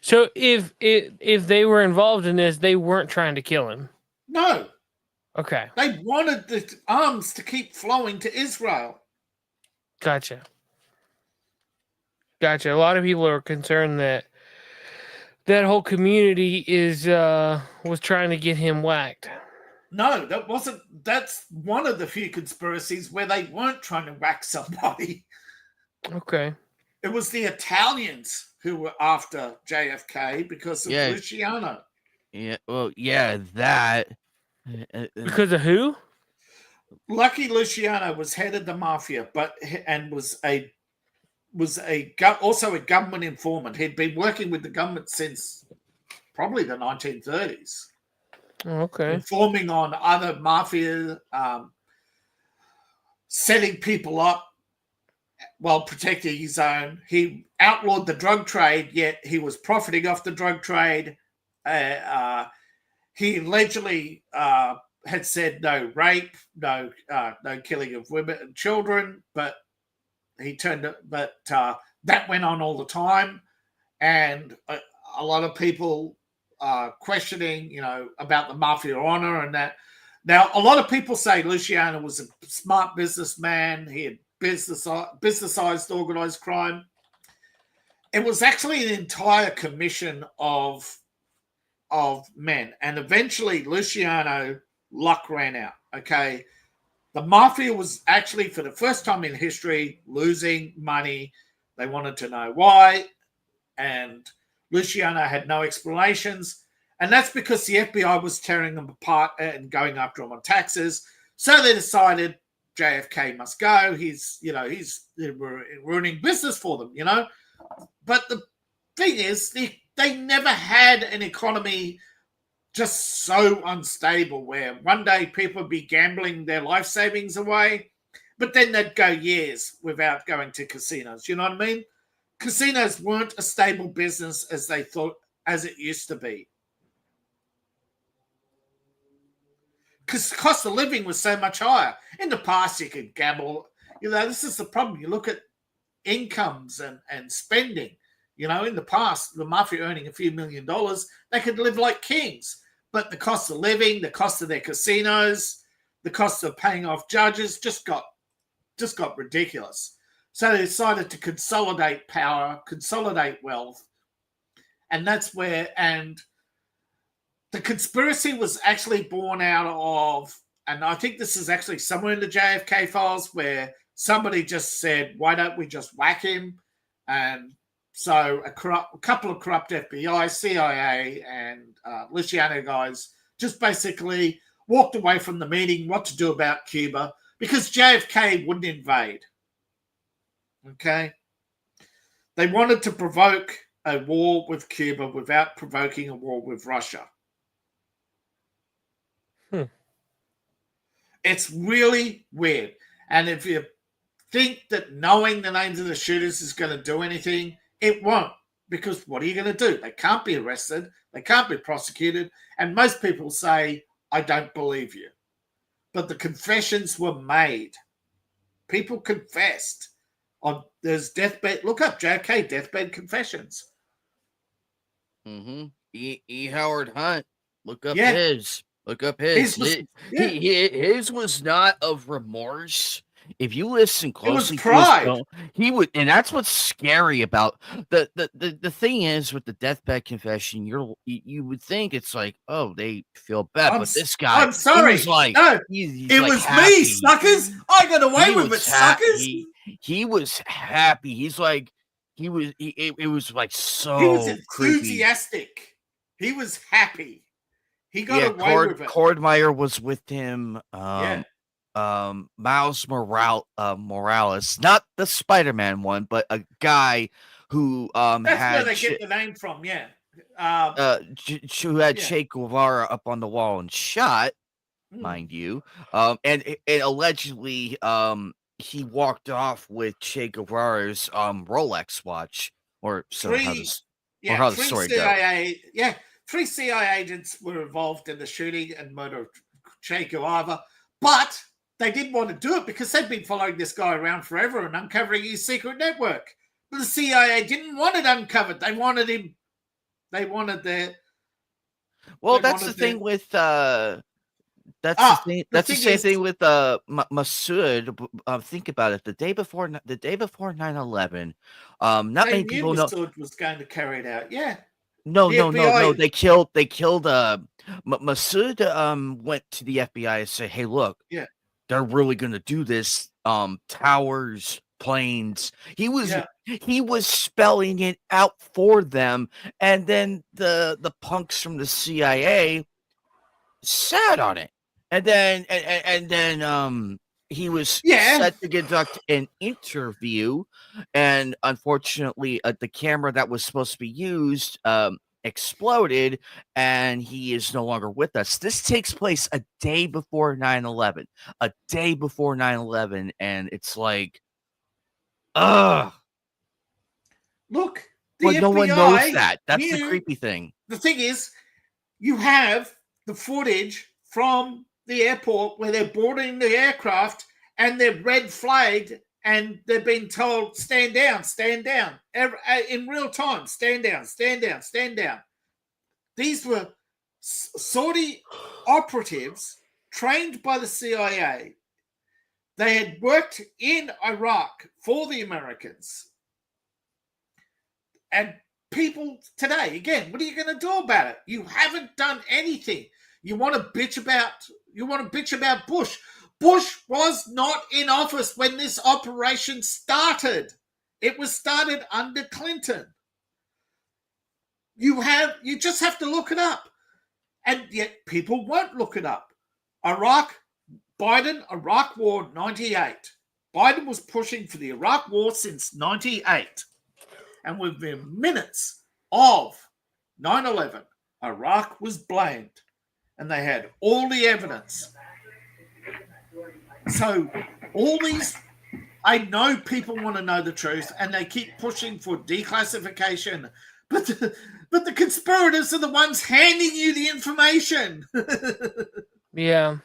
So if they were involved in this, they weren't trying to kill him. No. Okay. They wanted the arms to keep flowing to Israel. Gotcha. A lot of people are concerned that whole community was trying to get him whacked. No, that's one of the few conspiracies where they weren't trying to whack somebody. Okay. It was the Italians who were after JFK because of Luciano. Yeah, well, that. Because of who? Lucky Luciano was head of the mafia, and was also a government informant. He'd been working with the government since probably the 1930s. Okay. Informing on other mafia, setting people up while protecting his own. He outlawed the drug trade, yet he was profiting off the drug trade. He allegedly had said no rape, no killing of women and children, but that went on all the time, and a lot of people questioning, about the mafia honor and that. Now, a lot of people say Luciano was a smart businessman. He had businessized organized crime. It was actually an entire commission of men, and eventually Luciano luck ran out. Okay, the mafia was actually, for the first time in history, losing money. They wanted to know why, and Luciano had no explanations. And that's because the FBI was tearing them apart and going after them on taxes. So they decided JFK must go. He's ruining business for them, But the thing is, they never had an economy just so unstable where one day people would be gambling their life savings away, but then they'd go years without going to casinos. You know what I mean? Casinos weren't a stable business as they thought, as it used to be. Because the cost of living was so much higher. In the past, you could gamble. This is the problem. You look at incomes and spending. In the past, the mafia earning a few $1 million, they could live like kings. But the cost of living, the cost of their casinos, the cost of paying off judges just got ridiculous. So they decided to consolidate power, consolidate wealth. And that's where, and the conspiracy was actually born out of, and I think this is actually somewhere in the JFK files, where somebody just said, why don't we just whack him? And so a couple of corrupt FBI, CIA, and Luciano guys just basically walked away from the meeting, what to do about Cuba, because JFK wouldn't invade. Okay? They wanted to provoke a war with Cuba without provoking a war with Russia. It's really weird. And if you think that knowing the names of the shooters is going to do anything, it won't. Because what are you going to do? They can't be arrested. They can't be prosecuted. And most people say, I don't believe you. But the confessions were made. People confessed. There's deathbed. Look up JFK deathbed confessions. Mm-hmm. E. Howard Hunt. Look up his. Look up his. His was not of remorse. If you listen closely, it was pride. He would, and that's what's scary about the thing is with the deathbed confession. You would think it's like, oh, they feel bad, but this guy, I'm sorry, no, it was happy. Me, suckers. I got away with it, suckers. He was happy. He's like, it was like so. He was enthusiastic. Creepy. He was happy. He got away with it. Cordmeyer was with him. Miles Morales, not the Spider-Man one, but a guy who that's where they get the name from. Who had Che Guevara up on the wall and shot, mind you. And allegedly, he walked off with Che Guevara's Rolex watch, or so how the story goes. Yeah. 3 CIA agents were involved in the shooting and murder of Che Guevara, but they didn't want to do it because they'd been following this guy around forever and uncovering his secret network. But the CIA didn't want it uncovered. They wanted him. They wanted their. Well, that's the thing with. That's the thing. That's the same thing with Masood. Think about it. The day before 9/11, not many people know Masood was going to carry it out. Yeah. No. They killed. Masood went to the FBI and said, "Hey, look, they're really going to do this. Towers, planes." He was spelling it out for them, and then the punks from the CIA sat on it, and then he was set to conduct an interview, and unfortunately, the camera that was supposed to be used exploded, and he is no longer with us. This takes place a day before 9/11. A day before 9/11, and it's like, look, but no one knows that. That's the creepy thing. The thing is, you have the footage from the airport where they're boarding the aircraft and they're red flagged and they're being told, stand down, in real time, stand down. These were Saudi operatives trained by the CIA. They had worked in Iraq for the Americans. And people today, again, what are you going to do about it? You haven't done anything. You want to bitch about Bush. Bush was not in office when this operation started. It was started under Clinton. You just have to look it up. And yet people won't look it up. Iraq War 98. Biden was pushing for the Iraq War since 98. And within minutes of 9/11, Iraq was blamed. And they had all the evidence. So all these, I know people want to know the truth and they keep pushing for declassification. But the conspirators are the ones handing you the information. Yeah.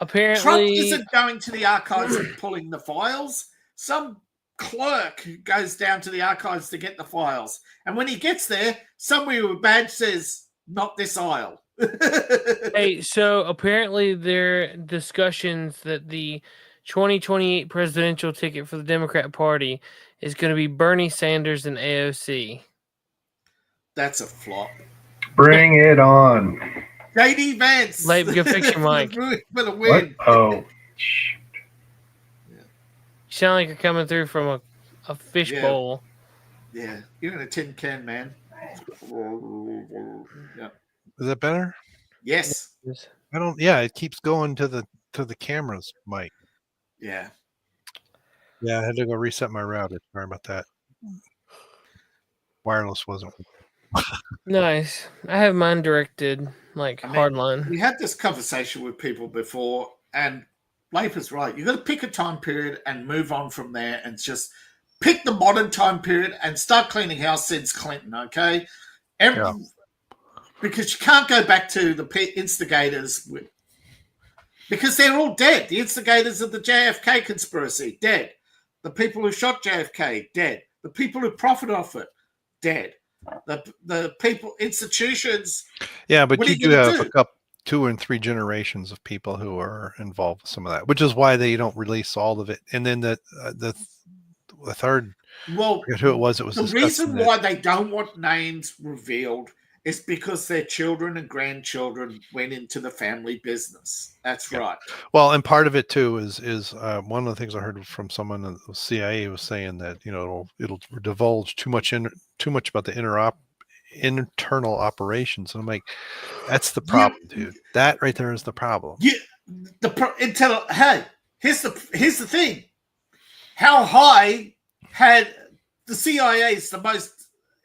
Apparently, Trump isn't going to the archives and pulling the files. Some clerk goes down to the archives to get the files. And when he gets there, somebody with a badge says, not this aisle. Hey, so apparently there are discussions that the 2028 presidential ticket for the Democrat Party is going to be Bernie Sanders and AOC. That's a flop. Bring it on. JD Vance. Like, go fix your mic. For the win. What? Oh, shoot. You sound like you're coming through from a fishbowl. Yeah, you're in a tin can, man. Yeah. Is that better? Yes. I don't. Yeah, it keeps going to the camera's mic. Yeah. Yeah, I had to go reset my router. Sorry about that. Wireless wasn't. Nice. I have mine directed, hardline. We had this conversation with people before, and Leif is right. You've got to pick a time period and move on from there and just pick the modern time period and start cleaning house since Clinton, okay? Because you can't go back to the instigators because they're all dead. The instigators of the JFK conspiracy, dead. The people who shot JFK, dead. The people who profited off it, dead. The people, institutions. Yeah, but you do have a couple, 2 and 3 generations of people who are involved with some of that, which is why they don't release all of it. And then the third, well, I forget who it was. It was the reason why they don't want names revealed is because their children and grandchildren went into the family business. That's right. Well, and part of it too is one of the things I heard from someone in the CIA was saying that it'll divulge too much about the internal operations, and I'm like, that's the problem, dude. That right there is the problem. Hey, here's the thing. How high had the CIA is the most.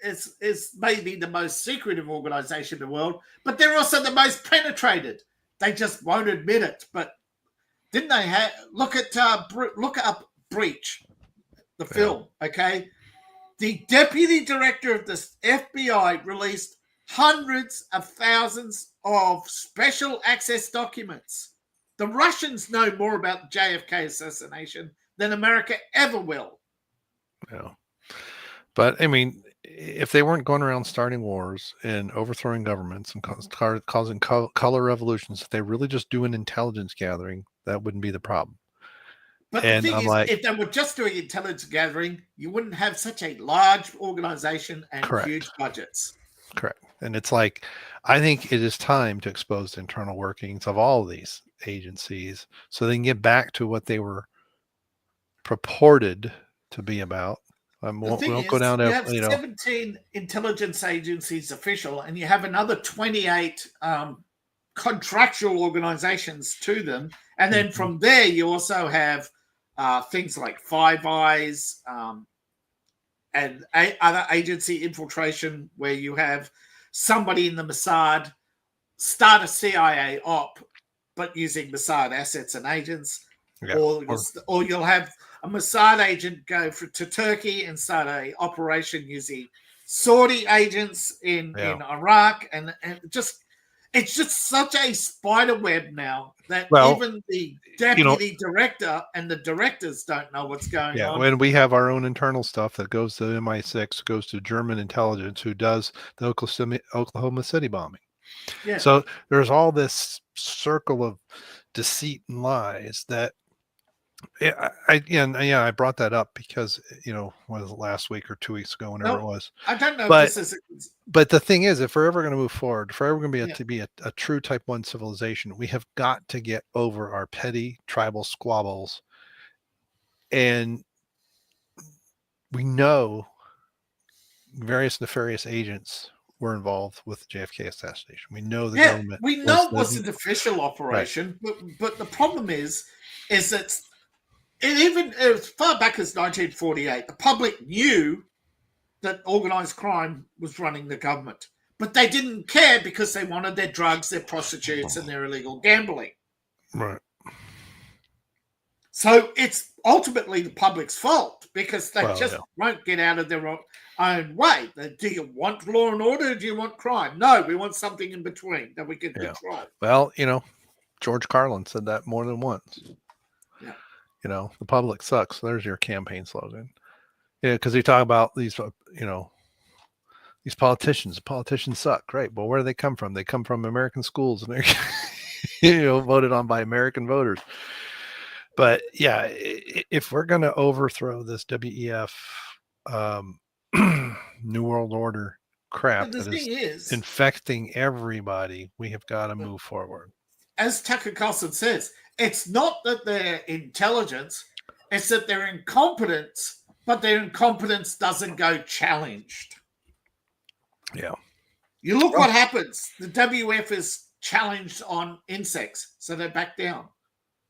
Is maybe the most secretive organization in the world, but they're also the most penetrated. They just won't admit it. But didn't they have look up Breach, the film? Okay, the deputy director of the FBI released hundreds of thousands of special access documents. The Russians know more about the JFK assassination than America ever will. Yeah, but I mean, if they weren't going around starting wars and overthrowing governments and causing color revolutions, if they really just do an intelligence gathering, that wouldn't be the problem. But the thing is, if they were just doing intelligence gathering, you wouldn't have such a large organization and huge budgets. Correct. And it's like, I think it is time to expose the internal workings of all of these agencies so they can get back to what they were purported to be about. We won't go down to, you have 17 intelligence agencies official, and you have another 28 contractual organizations to them. And then from there, you also have things like Five Eyes and other agency infiltration, where you have somebody in the Mossad start a CIA op, but using Mossad assets and agents. Yeah. Or you'll have a Mossad agent go to Turkey and start an operation using Saudi agents in Iraq, and just it's just such a spider web now that Well, even the deputy director and the directors don't know what's going on. When we have our own internal stuff that goes to MI6, goes to German intelligence, who does the Oklahoma City bombing. Yeah. So there's all this circle of deceit and lies that I brought that up because, was it last week or 2 weeks ago, whenever it was. I don't know. But, if this is but the thing is, if we're ever going to move forward, if we're ever going to be a true Type 1 civilization, we have got to get over our petty tribal squabbles. And we know various nefarious agents were involved with the JFK assassination. We know the government. We know it was an official operation, right. but the problem is that even as far back as 1948, the public knew that organized crime was running the government, but they didn't care because they wanted their drugs, their prostitutes, and their illegal gambling. Right. So it's ultimately the public's fault because they won't get out of their own way. Do you want law and order or do you want crime? No, we want something in between that we can control. Well, George Carlin said that more than once. Yeah. The public sucks. There's your campaign slogan. Yeah, because you talk about these, these politicians. The politicians suck. Great. Well, where do they come from? They come from American schools and they're voted on by American voters. But yeah, if we're going to overthrow this WEF New World Order crap that is infecting everybody, we have got to move forward. As Tucker Carlson says, it's not that they're intelligence, it's that they're incompetence, but their incompetence doesn't go challenged. Yeah. You look what happens. The WF is challenged on insects, so they back down.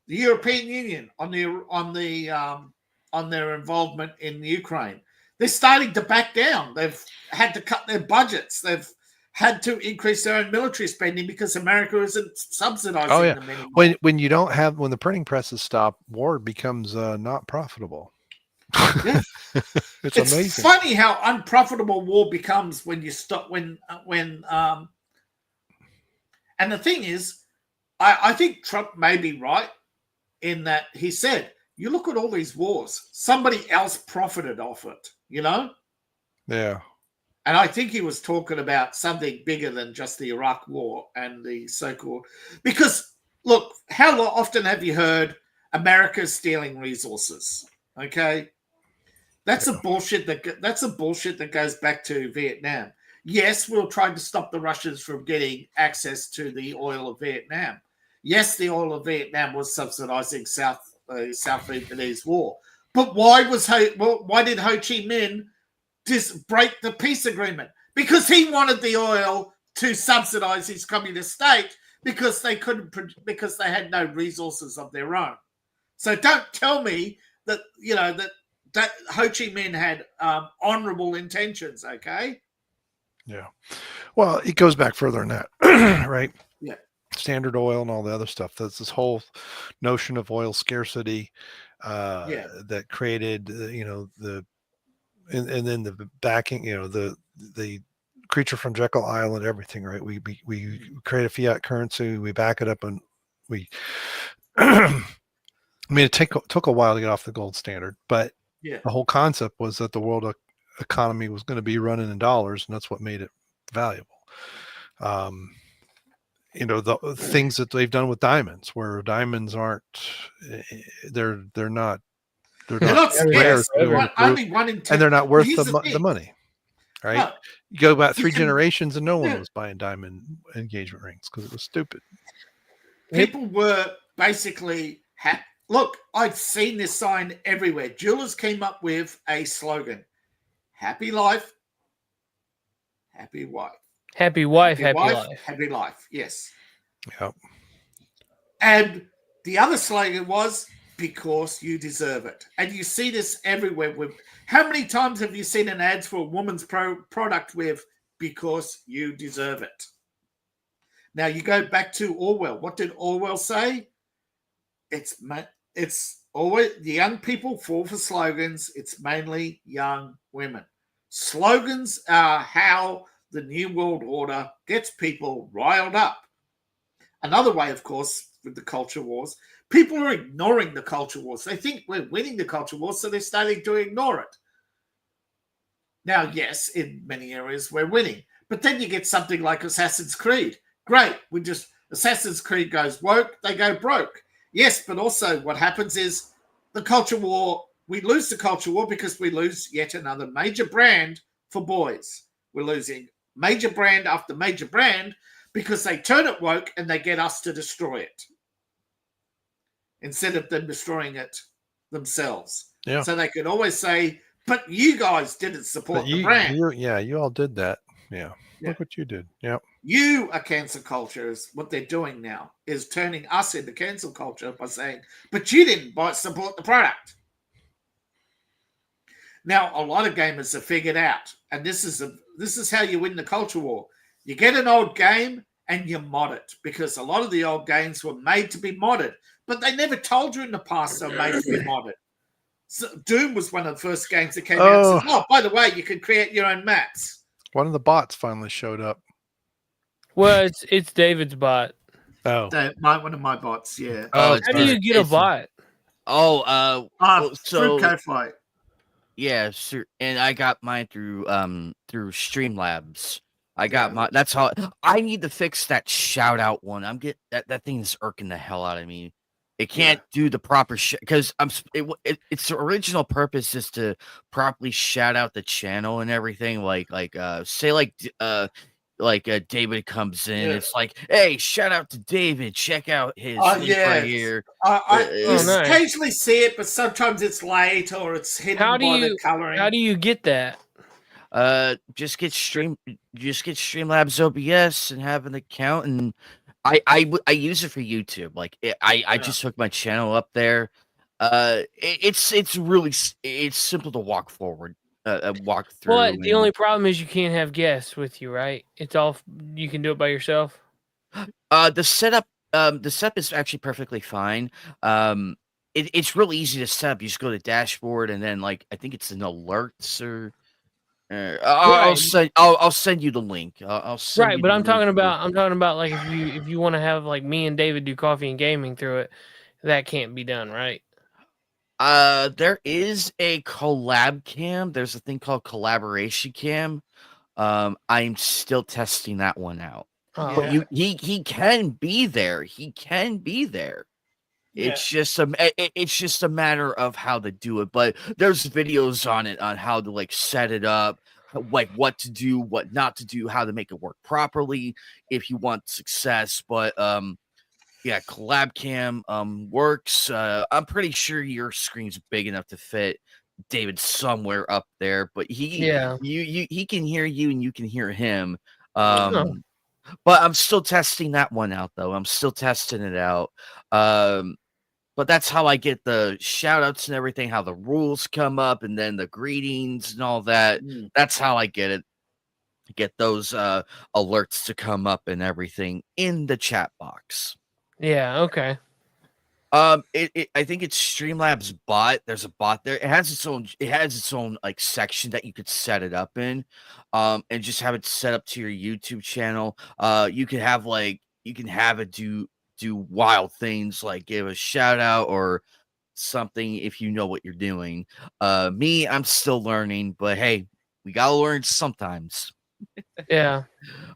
The European Union on their involvement in Ukraine, they're starting to back down. They've had to cut their budgets. They've had to increase their own military spending because America isn't subsidizing them anymore. When you don't have, when the printing presses stop, war becomes not profitable. Yeah. It's amazing. It's funny how unprofitable war becomes when you stop and the thing is, I think Trump may be right in that he said, you look at all these wars, somebody else profited off it, Yeah. And I think he was talking about something bigger than just the Iraq war and the so-called, because look, how often have you heard America's stealing resources? Okay. That's a bullshit that goes back to Vietnam. Yes, we'll try to stop the Russians from getting access to the oil of Vietnam. Yes, the oil of Vietnam was subsidizing South Vietnamese war. But why did Ho Chi Minh break the peace agreement? Because he wanted the oil to subsidize his communist state because they had no resources of their own. So don't tell me that that Ho Chi Minh had honorable intentions. Okay. Yeah. Well, it goes back further than that, right? Yeah. Standard Oil and all the other stuff. That's this whole notion of oil scarcity that created, and then the backing, the creature from Jekyll Island, everything, right? We create a fiat currency, we back it up, and we. I mean, it took a while to get off the gold standard, but the whole concept was that the world economy was going to be running in dollars, and that's what made it valuable. The things that they've done with diamonds, where diamonds aren't, they're not scarce. Only one in 10, and they're not worth the money, right? No. You go about 3 generations and no one was buying diamond engagement rings because it was stupid. People were basically look, I've seen this sign everywhere. Jewelers came up with a slogan: happy life, happy wife. Happy wife, happy life. Happy life, yes. Yep. And the other slogan was, because you deserve it. And you see this everywhere. How many times have you seen an ad for a woman's product with, because you deserve it? Now you go back to Orwell. What did Orwell say? It's always the young people fall for slogans. It's mainly young women. Slogans are how the New World Order gets people riled up. Another way, of course, with the culture wars, people are ignoring the culture wars. They think we're winning the culture wars, so they're starting to ignore it. Now, yes, in many areas we're winning, but then you get something like Assassin's Creed. Great, Assassin's Creed goes woke, they go broke. Yes, but also what happens is the culture war, we lose the culture war because we lose yet another major brand for boys. We're losing major brand after major brand because they turn it woke and they get us to destroy it instead of them destroying it themselves. Yeah. So they could always say, but you guys didn't support the brand. You all did that. Yeah. Yeah. Look what you did. Yeah. You are cancel culture is what they're doing now, is turning us into cancel culture by saying, but you didn't support the product. Now, a lot of gamers have figured out, and this is how you win the culture war. You get an old game and you mod it, because a lot of the old games were made to be modded, but they never told you in the past they were made to be modded. So Doom was one of the first games that came out and said, oh, by the way, you can create your own maps. One of the bots finally showed up. Well, it's David's bot. Oh, One of my bots, yeah. How do you get a bot? So through Ko-Fi. Yeah, sure. And I got mine through Streamlabs. I got my. That's how I need to fix that shout out one. That thing is irking the hell out of me. It can't do the proper because its original purpose is to properly shout out the channel and everything. Say David comes in, it's like, hey, shout out to David. Check out his link right here. I occasionally see it, but sometimes it's late or it's hidden by the coloring. How do you get that? Just get Streamlabs OBS and have an account, and I use it for YouTube. I just hook my channel up there. It's simple to walk forward. Walk through. Well, the only problem is you can't have guests with you, right? It's all you can do it by yourself. The setup is actually perfectly fine. It's really easy to set up. You just go to dashboard and then I think it's an alerts or. I'll send you the link. I'll send you but the I'm talking link. about like if you want to have like me and David do coffee and gaming through it, that can't be done, right? There is a collab cam. There's a thing called collaboration cam. I'm still testing that one out. But he can be there. He can be there. Yeah. It's just a matter of how to do it. But there's videos on it on how to set it up, what to do, what not to do, how to make it work properly if you want success. But yeah, collab cam works. I'm pretty sure your screen's big enough to fit David somewhere up there, but he can hear you and you can hear him. But I'm still testing that one out though. I'm still testing it out. But that's how I get the shout outs and everything, how the rules come up and then the greetings and all that. That's how I get it. Get those alerts to come up and everything in the chat box. Yeah, okay. I think it's Streamlabs bot. There's a bot there. It has its own section that you could set it up in. And just have it set up to your YouTube channel. You can have it do wild things like give a shout out or something if you know what you're doing. Me, I'm still learning, but hey, we gotta learn sometimes. Yeah.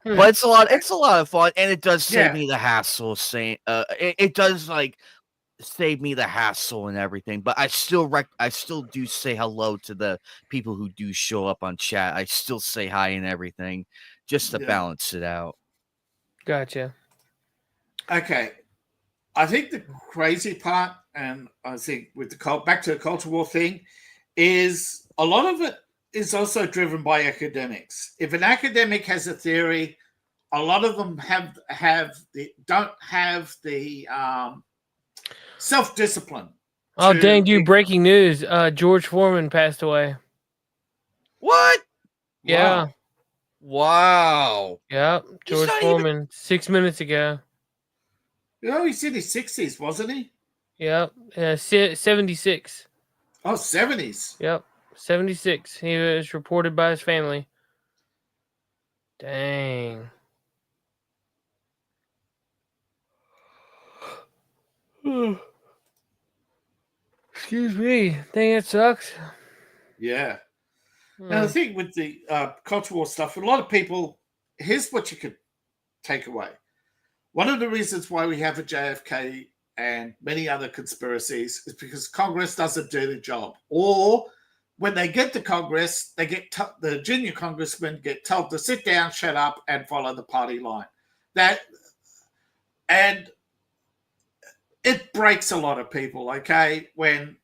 But it's a lot of fun, and it does save me the hassle saying it does save me the hassle and everything, but I still do say hello to the people who do show up on chat. I still say hi and everything just to balance it out. Gotcha. Okay. I think the crazy part, and I think with the back to the culture war thing, is a lot of it is also driven by academics. If an academic has a theory, a lot of them don't have the self-discipline. Oh, dang, dude, breaking news. George Foreman passed away. What? Yeah. Wow. Yep, George Foreman, 6 minutes ago. He's in his 60s, wasn't he? Yep, 76. Oh, 70s. Yep, 76. He was reported by his family. Dang. Excuse me. Dang, it sucks. Yeah. Now, the thing with the culture war stuff, a lot of people, here's what you could take away. One of the reasons why we have a JFK and many other conspiracies is because Congress doesn't do the job. Or when they get to Congress, they get the junior congressmen get told to sit down, shut up, and follow the party line. And it breaks a lot of people, okay, when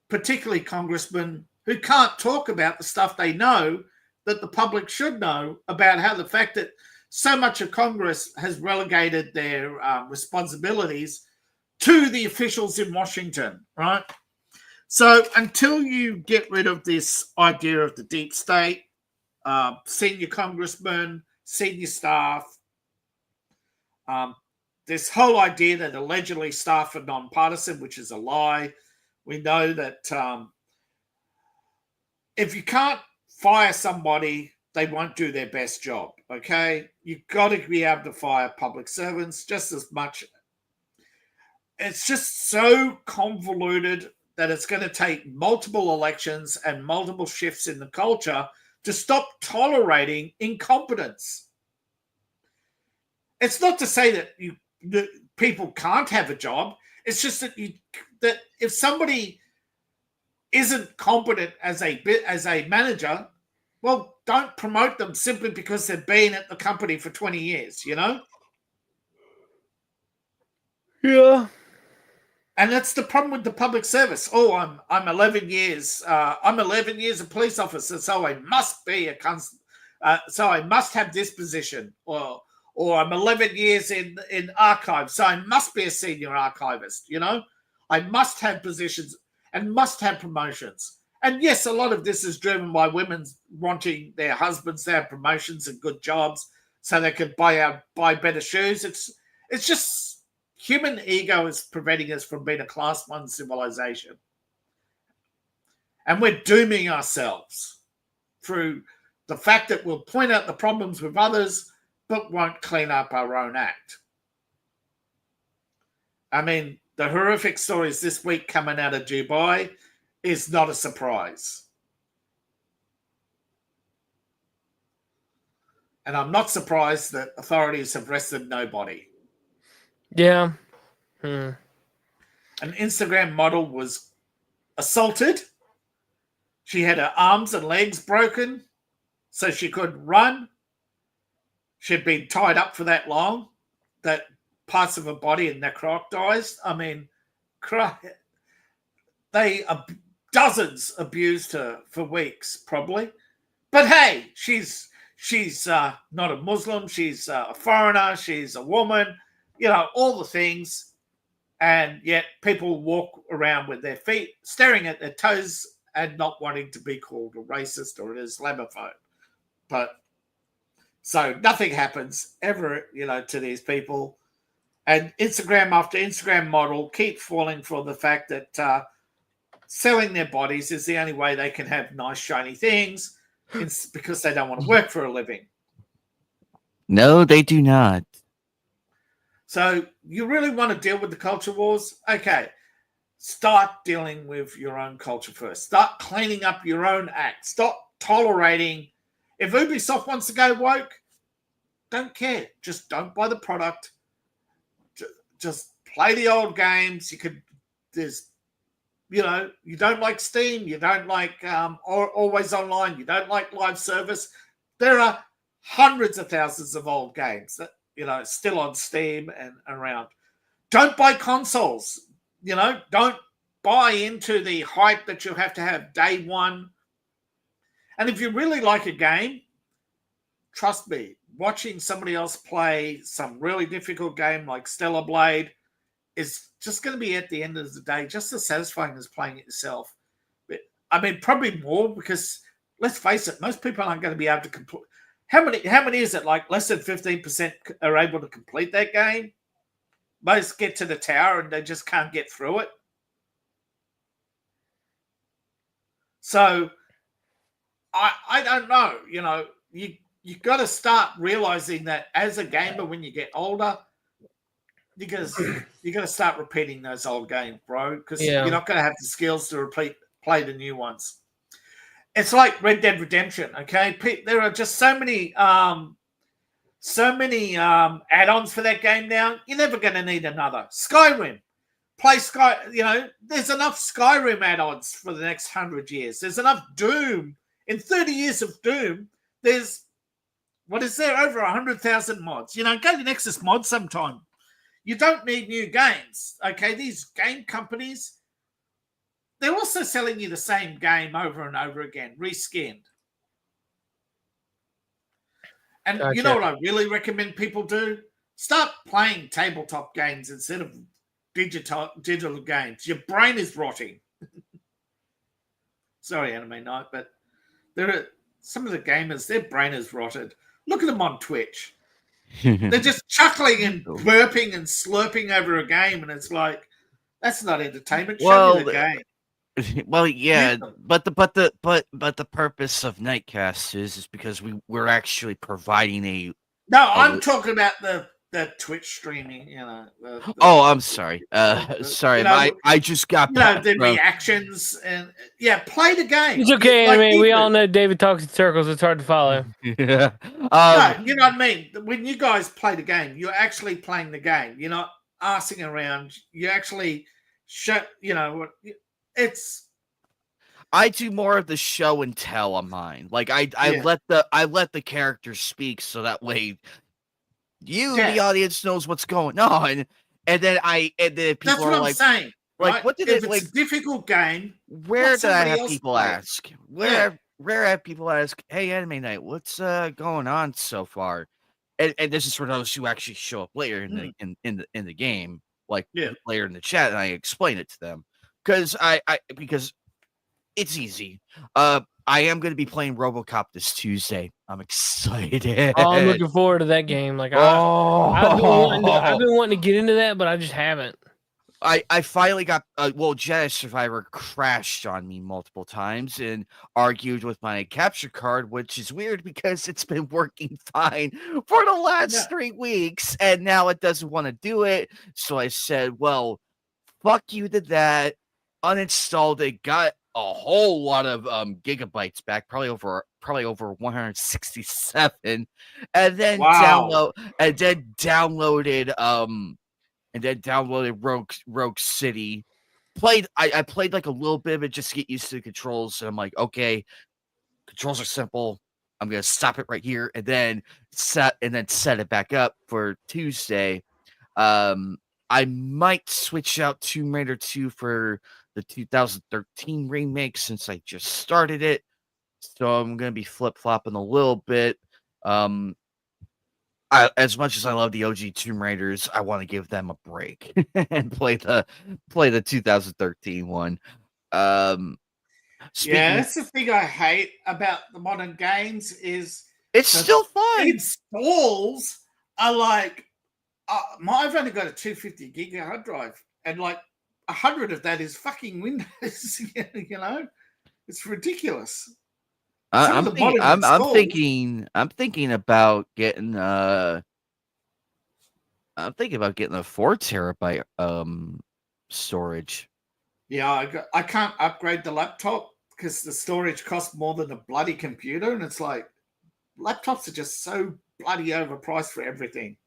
particularly congressmen who can't talk about the stuff they know that the public should know about how the fact that so much of Congress has relegated their responsibilities to the officials in Washington, right? So until you get rid of this idea of the deep state, senior congressmen, senior staff, this whole idea that allegedly staff are nonpartisan, which is a lie. We know that if you can't fire somebody, they won't do their best job, okay? You've got to be able to fire public servants just as much. It's just so convoluted that it's going to take multiple elections and multiple shifts in the culture to stop tolerating incompetence. It's not to say that people can't have a job. It's just that if somebody isn't competent as a manager, well, don't promote them simply because they've been at the company for 20 years, you know? Yeah. And that's the problem with the public service. Oh, I'm 11 years. I'm 11 years a police officer, so I must be so I must have this position. Or I'm 11 years in archives, so I must be a senior archivist. You know, I must have positions and must have promotions. And yes, a lot of this is driven by women wanting their husbands to have promotions and good jobs so they can buy better shoes. It's just human ego is preventing us from being a class one civilization. And we're dooming ourselves through the fact that we'll point out the problems with others, but won't clean up our own act. I mean, the horrific stories this week coming out of Dubai is not a surprise. And I'm not surprised that authorities have arrested nobody. Yeah. An Instagram model was assaulted. She had her arms and legs broken so she couldn't run. She'd been tied up for that long that parts of her body had necrotized. I mean, dozens abused her for weeks, probably. But hey, she's not a Muslim. She's a foreigner. She's a woman. You know, all the things. And yet people walk around with their feet staring at their toes and not wanting to be called a racist or an Islamophobe. But so nothing happens ever, you know, to these people. And Instagram after Instagram model keep falling for the fact that selling their bodies is the only way they can have nice, shiny things. It's because they don't want to work for a living. No, they do not. So you really want to deal with the culture wars? Okay. Start dealing with your own culture first. Start cleaning up your own act. Stop tolerating. If Ubisoft wants to go woke, don't care. Just don't buy the product. Just play the old games. You don't like Steam. You don't like Always Online. You don't like live service. There are hundreds of thousands of old games that, you know, still on Steam and around. Don't buy consoles. You know, don't buy into the hype that you have to have day one. And if you really like a game, trust me, watching somebody else play some really difficult game like Stellar Blade is just going to be, at the end of the day, just as satisfying as playing it yourself. But, I mean, probably more, because let's face it, most people aren't going to be able to complete. How many is it? Like less than 15% are able to complete that game? Most get to the tower and they just can't get through it. So I don't know. You know, you've got to start realizing that as a gamer, when you get older, you gotta start repeating those old games, bro, because Yeah. you're not gonna have the skills to play the new ones. It's like Red Dead Redemption, okay? There are just so many add-ons for that game now. You're never gonna need another. Skyrim. Play there's enough Skyrim add-ons for the next 100 years. There's enough Doom. In 30 years of Doom, there's over 100,000 mods. Go to Nexus Mod sometime. You don't need new games. Okay, these game companies, they're also selling you the same game over and over again, reskinned. And Gotcha. You know what I really recommend people do? Start playing tabletop games instead of digital games. Your brain is rotting. Sorry, Anime Night, but there are some of the gamers, their brain is rotted. Look at them on Twitch. They're just chuckling and burping and slurping over a game, and it's like, that's not entertainment. Show me the game. Well, yeah, but the purpose of Nightcast is because we're actually providing a. No, I'm talking about the Twitch streaming. I'm sorry. Sorry, I just got the reactions and play the game. It's okay, Anime. We all know David talks in circles. It's hard to follow. Yeah. No, you know what I mean. When you guys play the game, you're actually playing the game. You're not arsing around. You actually it's. I do more of the show and tell on mine. Like I let the characters speak, so that way the audience knows what's going on, and then people that's what I'm saying. Like, right? what did if it it's like? a difficult game. Where did I have people play? Ask? Where have people ask? Hey, Anime Night, what's going on so far? And this is for those who actually show up later in the game, like later in the chat, and I explain it to them because because it's easy. I am going to be playing RoboCop this Tuesday. I'm excited. Oh, I'm looking forward to that game. Like, I've been wanting to get into that, but I just haven't. I finally got Jedi Survivor crashed on me multiple times and argued with my capture card, which is weird because it's been working fine for the last 3 weeks, and now it doesn't want to do it. So I said, well, fuck you to that. Uninstalled it, got a whole lot of gigabytes back, probably over 167, and then downloaded Rogue City. I played like a little bit of it just to get used to the controls, and I'm like, okay, controls are simple. I'm gonna stop it right here, and then set it back up for Tuesday. I might switch out Tomb Raider 2 for the 2013 remake since I just started it, so I'm gonna be flip-flopping a little bit. As much as I love the OG Tomb Raiders, I want to give them a break and play the 2013 one. That's the thing I hate about the modern games is it's still fun. Installs are like, I've only got a 250 gig hard drive, and like 100 of that is fucking Windows. It's ridiculous. I'm thinking about getting a 4 terabyte storage. Yeah, I can't upgrade the laptop because the storage costs more than a bloody computer, and it's like laptops are just so bloody overpriced for everything.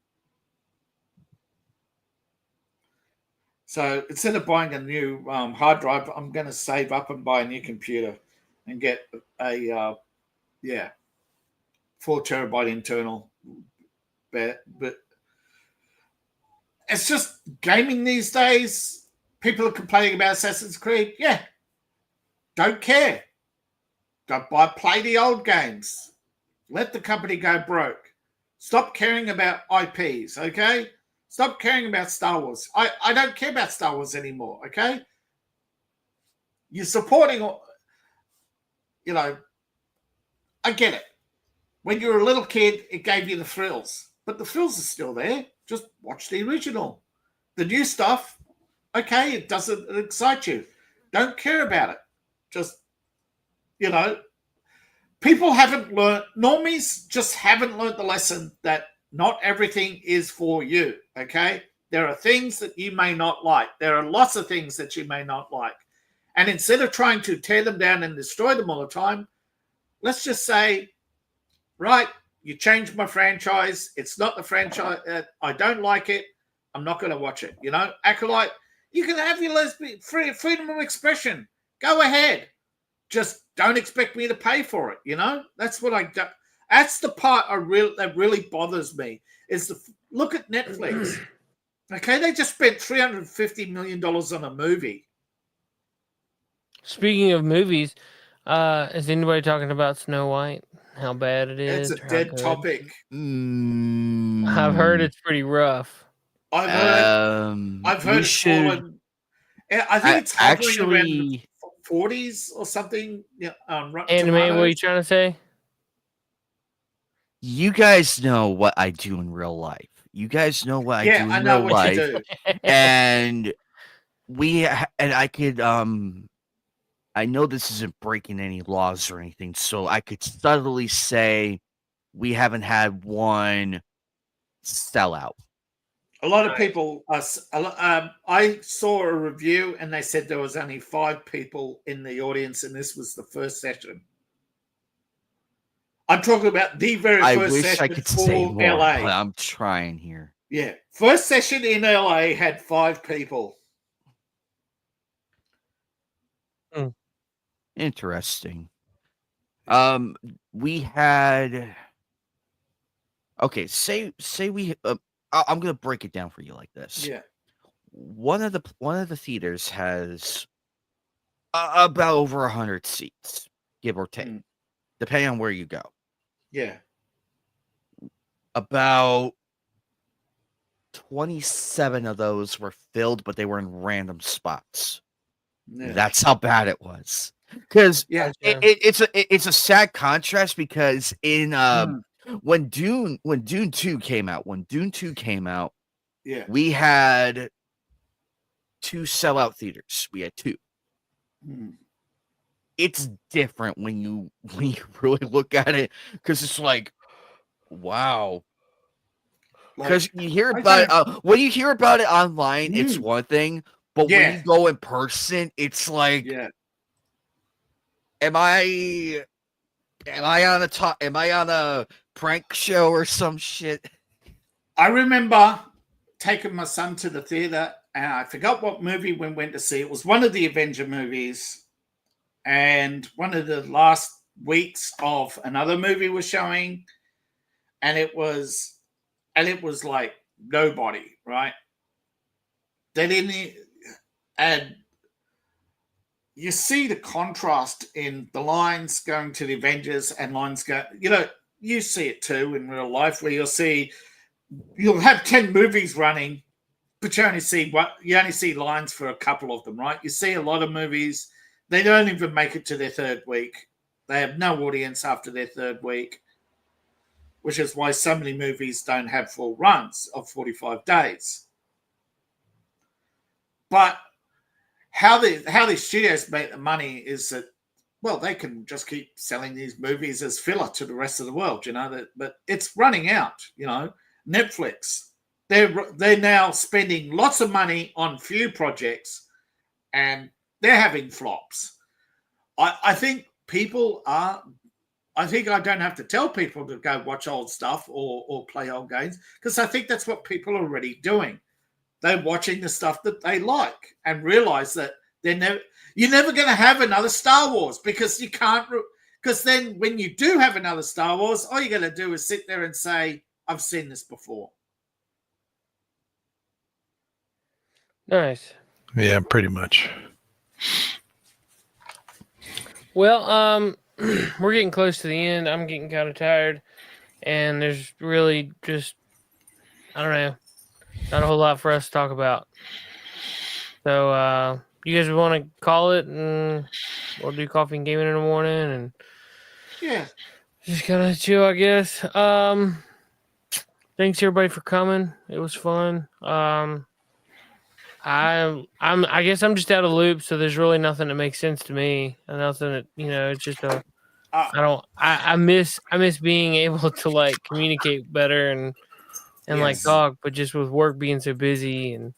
So instead of buying a new hard drive, I'm going to save up and buy a new computer and get a 4 terabyte internal. But it's just gaming these days. People are complaining about Assassin's Creed. Yeah, don't care. Don't play the old games. Let the company go broke. Stop caring about IPs, okay? Stop caring about Star Wars. I don't care about Star Wars anymore, okay? You're supporting, I get it. When you were a little kid, it gave you the thrills. But the thrills are still there. Just watch the original. The new stuff, okay, it doesn't excite you. Don't care about it. Just, people haven't learned, normies just haven't learned the lesson that not everything is for you, okay? There are things that you may not like. There are lots of things that you may not like. And instead of trying to tear them down and destroy them all the time, let's just say, right, you changed my franchise. It's not the franchise. I don't like it. I'm not going to watch it. You know, Acolyte, you can have your lesbian freedom of expression. Go ahead. Just don't expect me to pay for it. You know, that's what I do. That's the part that really bothers me is look at Netflix. Okay, they just spent $350 million on a movie. Speaking of movies, is anybody talking about Snow White? How bad it is? It's a dead topic. I've heard it's pretty rough. I've heard it's fallen. I think it's hovering around the 40s or something. Yeah, Anime, what are you trying to say? You guys know what I do in real life. You guys know what I do in real life. You do. And I could I know this isn't breaking any laws or anything, so I could subtly say we haven't had one sellout. A lot of people, I saw a review and they said there was only 5 people in the audience and this was the first session. I'm talking about the very first session I could for say more, LA. But I'm trying here. Yeah. First session in LA had 5 people. Interesting. We had. Okay, say we. I'm gonna break it down for you like this. Yeah. One of the theaters has about over 100 seats, give or take, depending on where you go. Yeah. About 27 of those were filled, but they were in random spots. Yeah. That's how bad it was. Because it's a sad contrast because in when Dune 2 came out, yeah, we had 2 sellout theaters. We had 2. It's different when you really look at it because it's like, wow. Because you hear about it, when you hear about it online, it's one thing, but when you go in person, it's like, am I on a prank show or some shit? I remember taking my son to the theater, and I forgot what movie we went to see. It was one of the Avenger movies, and one of the last weeks of another movie was showing, and it was like nobody, right? They didn't, and you see the contrast in the lines going to the Avengers and lines go, you see it too in real life where you'll have 10 movies running, but you only see lines for a couple of them, right? You see a lot of movies, they don't even make it to their 3rd week. They have no audience after their 3rd week, which is why so many movies don't have full runs of 45 days. But how these studios make the money is that, well, they can just keep selling these movies as filler to the rest of the world, but it's running out, Netflix, they're now spending lots of money on few projects and they're having flops. I think I don't have to tell people to go watch old stuff or play old games because I think that's what people are already doing. They're watching the stuff that they like and realize that you're never going to have another Star Wars because you can't. Because then when you do have another Star Wars, all you're going to do is sit there and say, I've seen this before. Nice. Yeah, pretty much. Well, we're getting close to the end. I'm getting kind of tired, and there's really just, I don't know, not a whole lot for us to talk about. So, you guys want to call it, and we'll do coffee and gaming in the morning, and just kind of chill, I guess. Thanks everybody for coming. It was fun. I guess I'm just out of the loop, so there's really nothing that makes sense to me. And nothing that, it's just I miss being able to like communicate better and and like Yes. talk, but just with work being so busy, and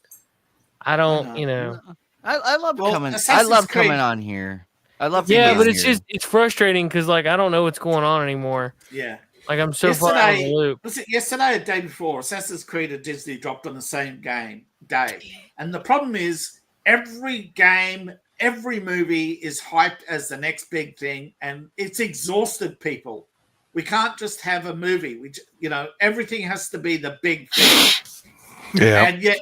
I don't, No, I love Well, coming. I Assassin's love Creed- coming on here. I love Yeah, being but on it's here. just it's frustrating because like I don't know what's going on anymore. Yeah. Like I'm so far out of the Yesterday, loop. was it yesterday or the day before? Assassin's Creed and Disney dropped on the same day. And the problem is every game, every movie is hyped as the next big thing, and it's exhausted people. We can't just have a movie. Everything has to be the big thing. Yeah. And yet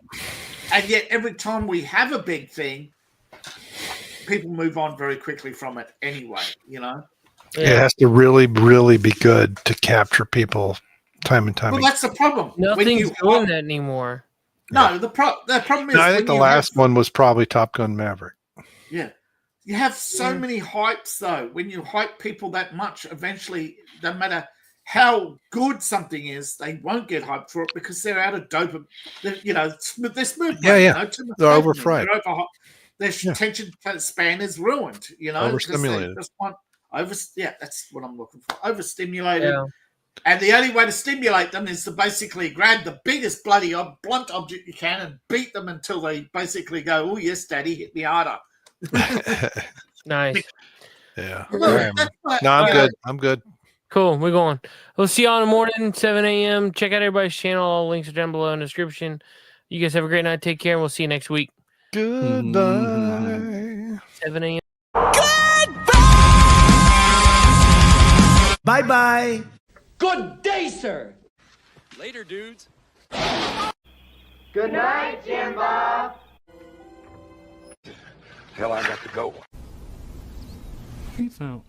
every time we have a big thing, people move on very quickly from it anyway, It has to really, really be good to capture people time and time Well, again. that's the problem. Nothing's doing that anymore. No, the problem is No, I think the last one was probably Top Gun Maverick. Yeah. You have so many hypes, though. When you hype people that much, eventually, no matter how good something is, they won't get hyped for it because they're out of dopamine. They're smooth. Yeah. Too much They're dopamine. overfried. They're overhyped. Their attention span is ruined, Overstimulated. They just want that's what I'm looking for. Overstimulated. Yeah. And the only way to stimulate them is to basically grab the biggest bloody blunt object you can and beat them until they basically go, "Oh yes, Daddy, hit me harder." Nice. Yeah. Look, No, I'm good. I'm good. Cool. We're going. We'll see y'all in the morning, 7 a.m. Check out everybody's channel. All links are down below in the description. You guys have a great night. Take care, and we'll see you next week. Goodbye. 7 a.m. Bye-bye. Good day, sir. Later, dudes. Good night, Jim Bob. Hell, I got to go. Peace out.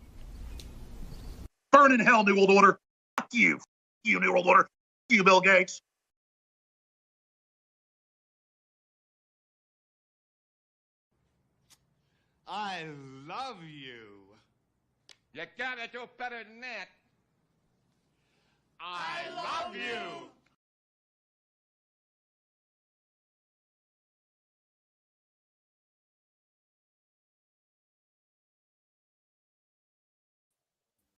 Burn in hell, New World Order. Fuck you. Fuck you, New World Order. Fuck you, Bill Gates. I love you. You gotta do better than that. I love you.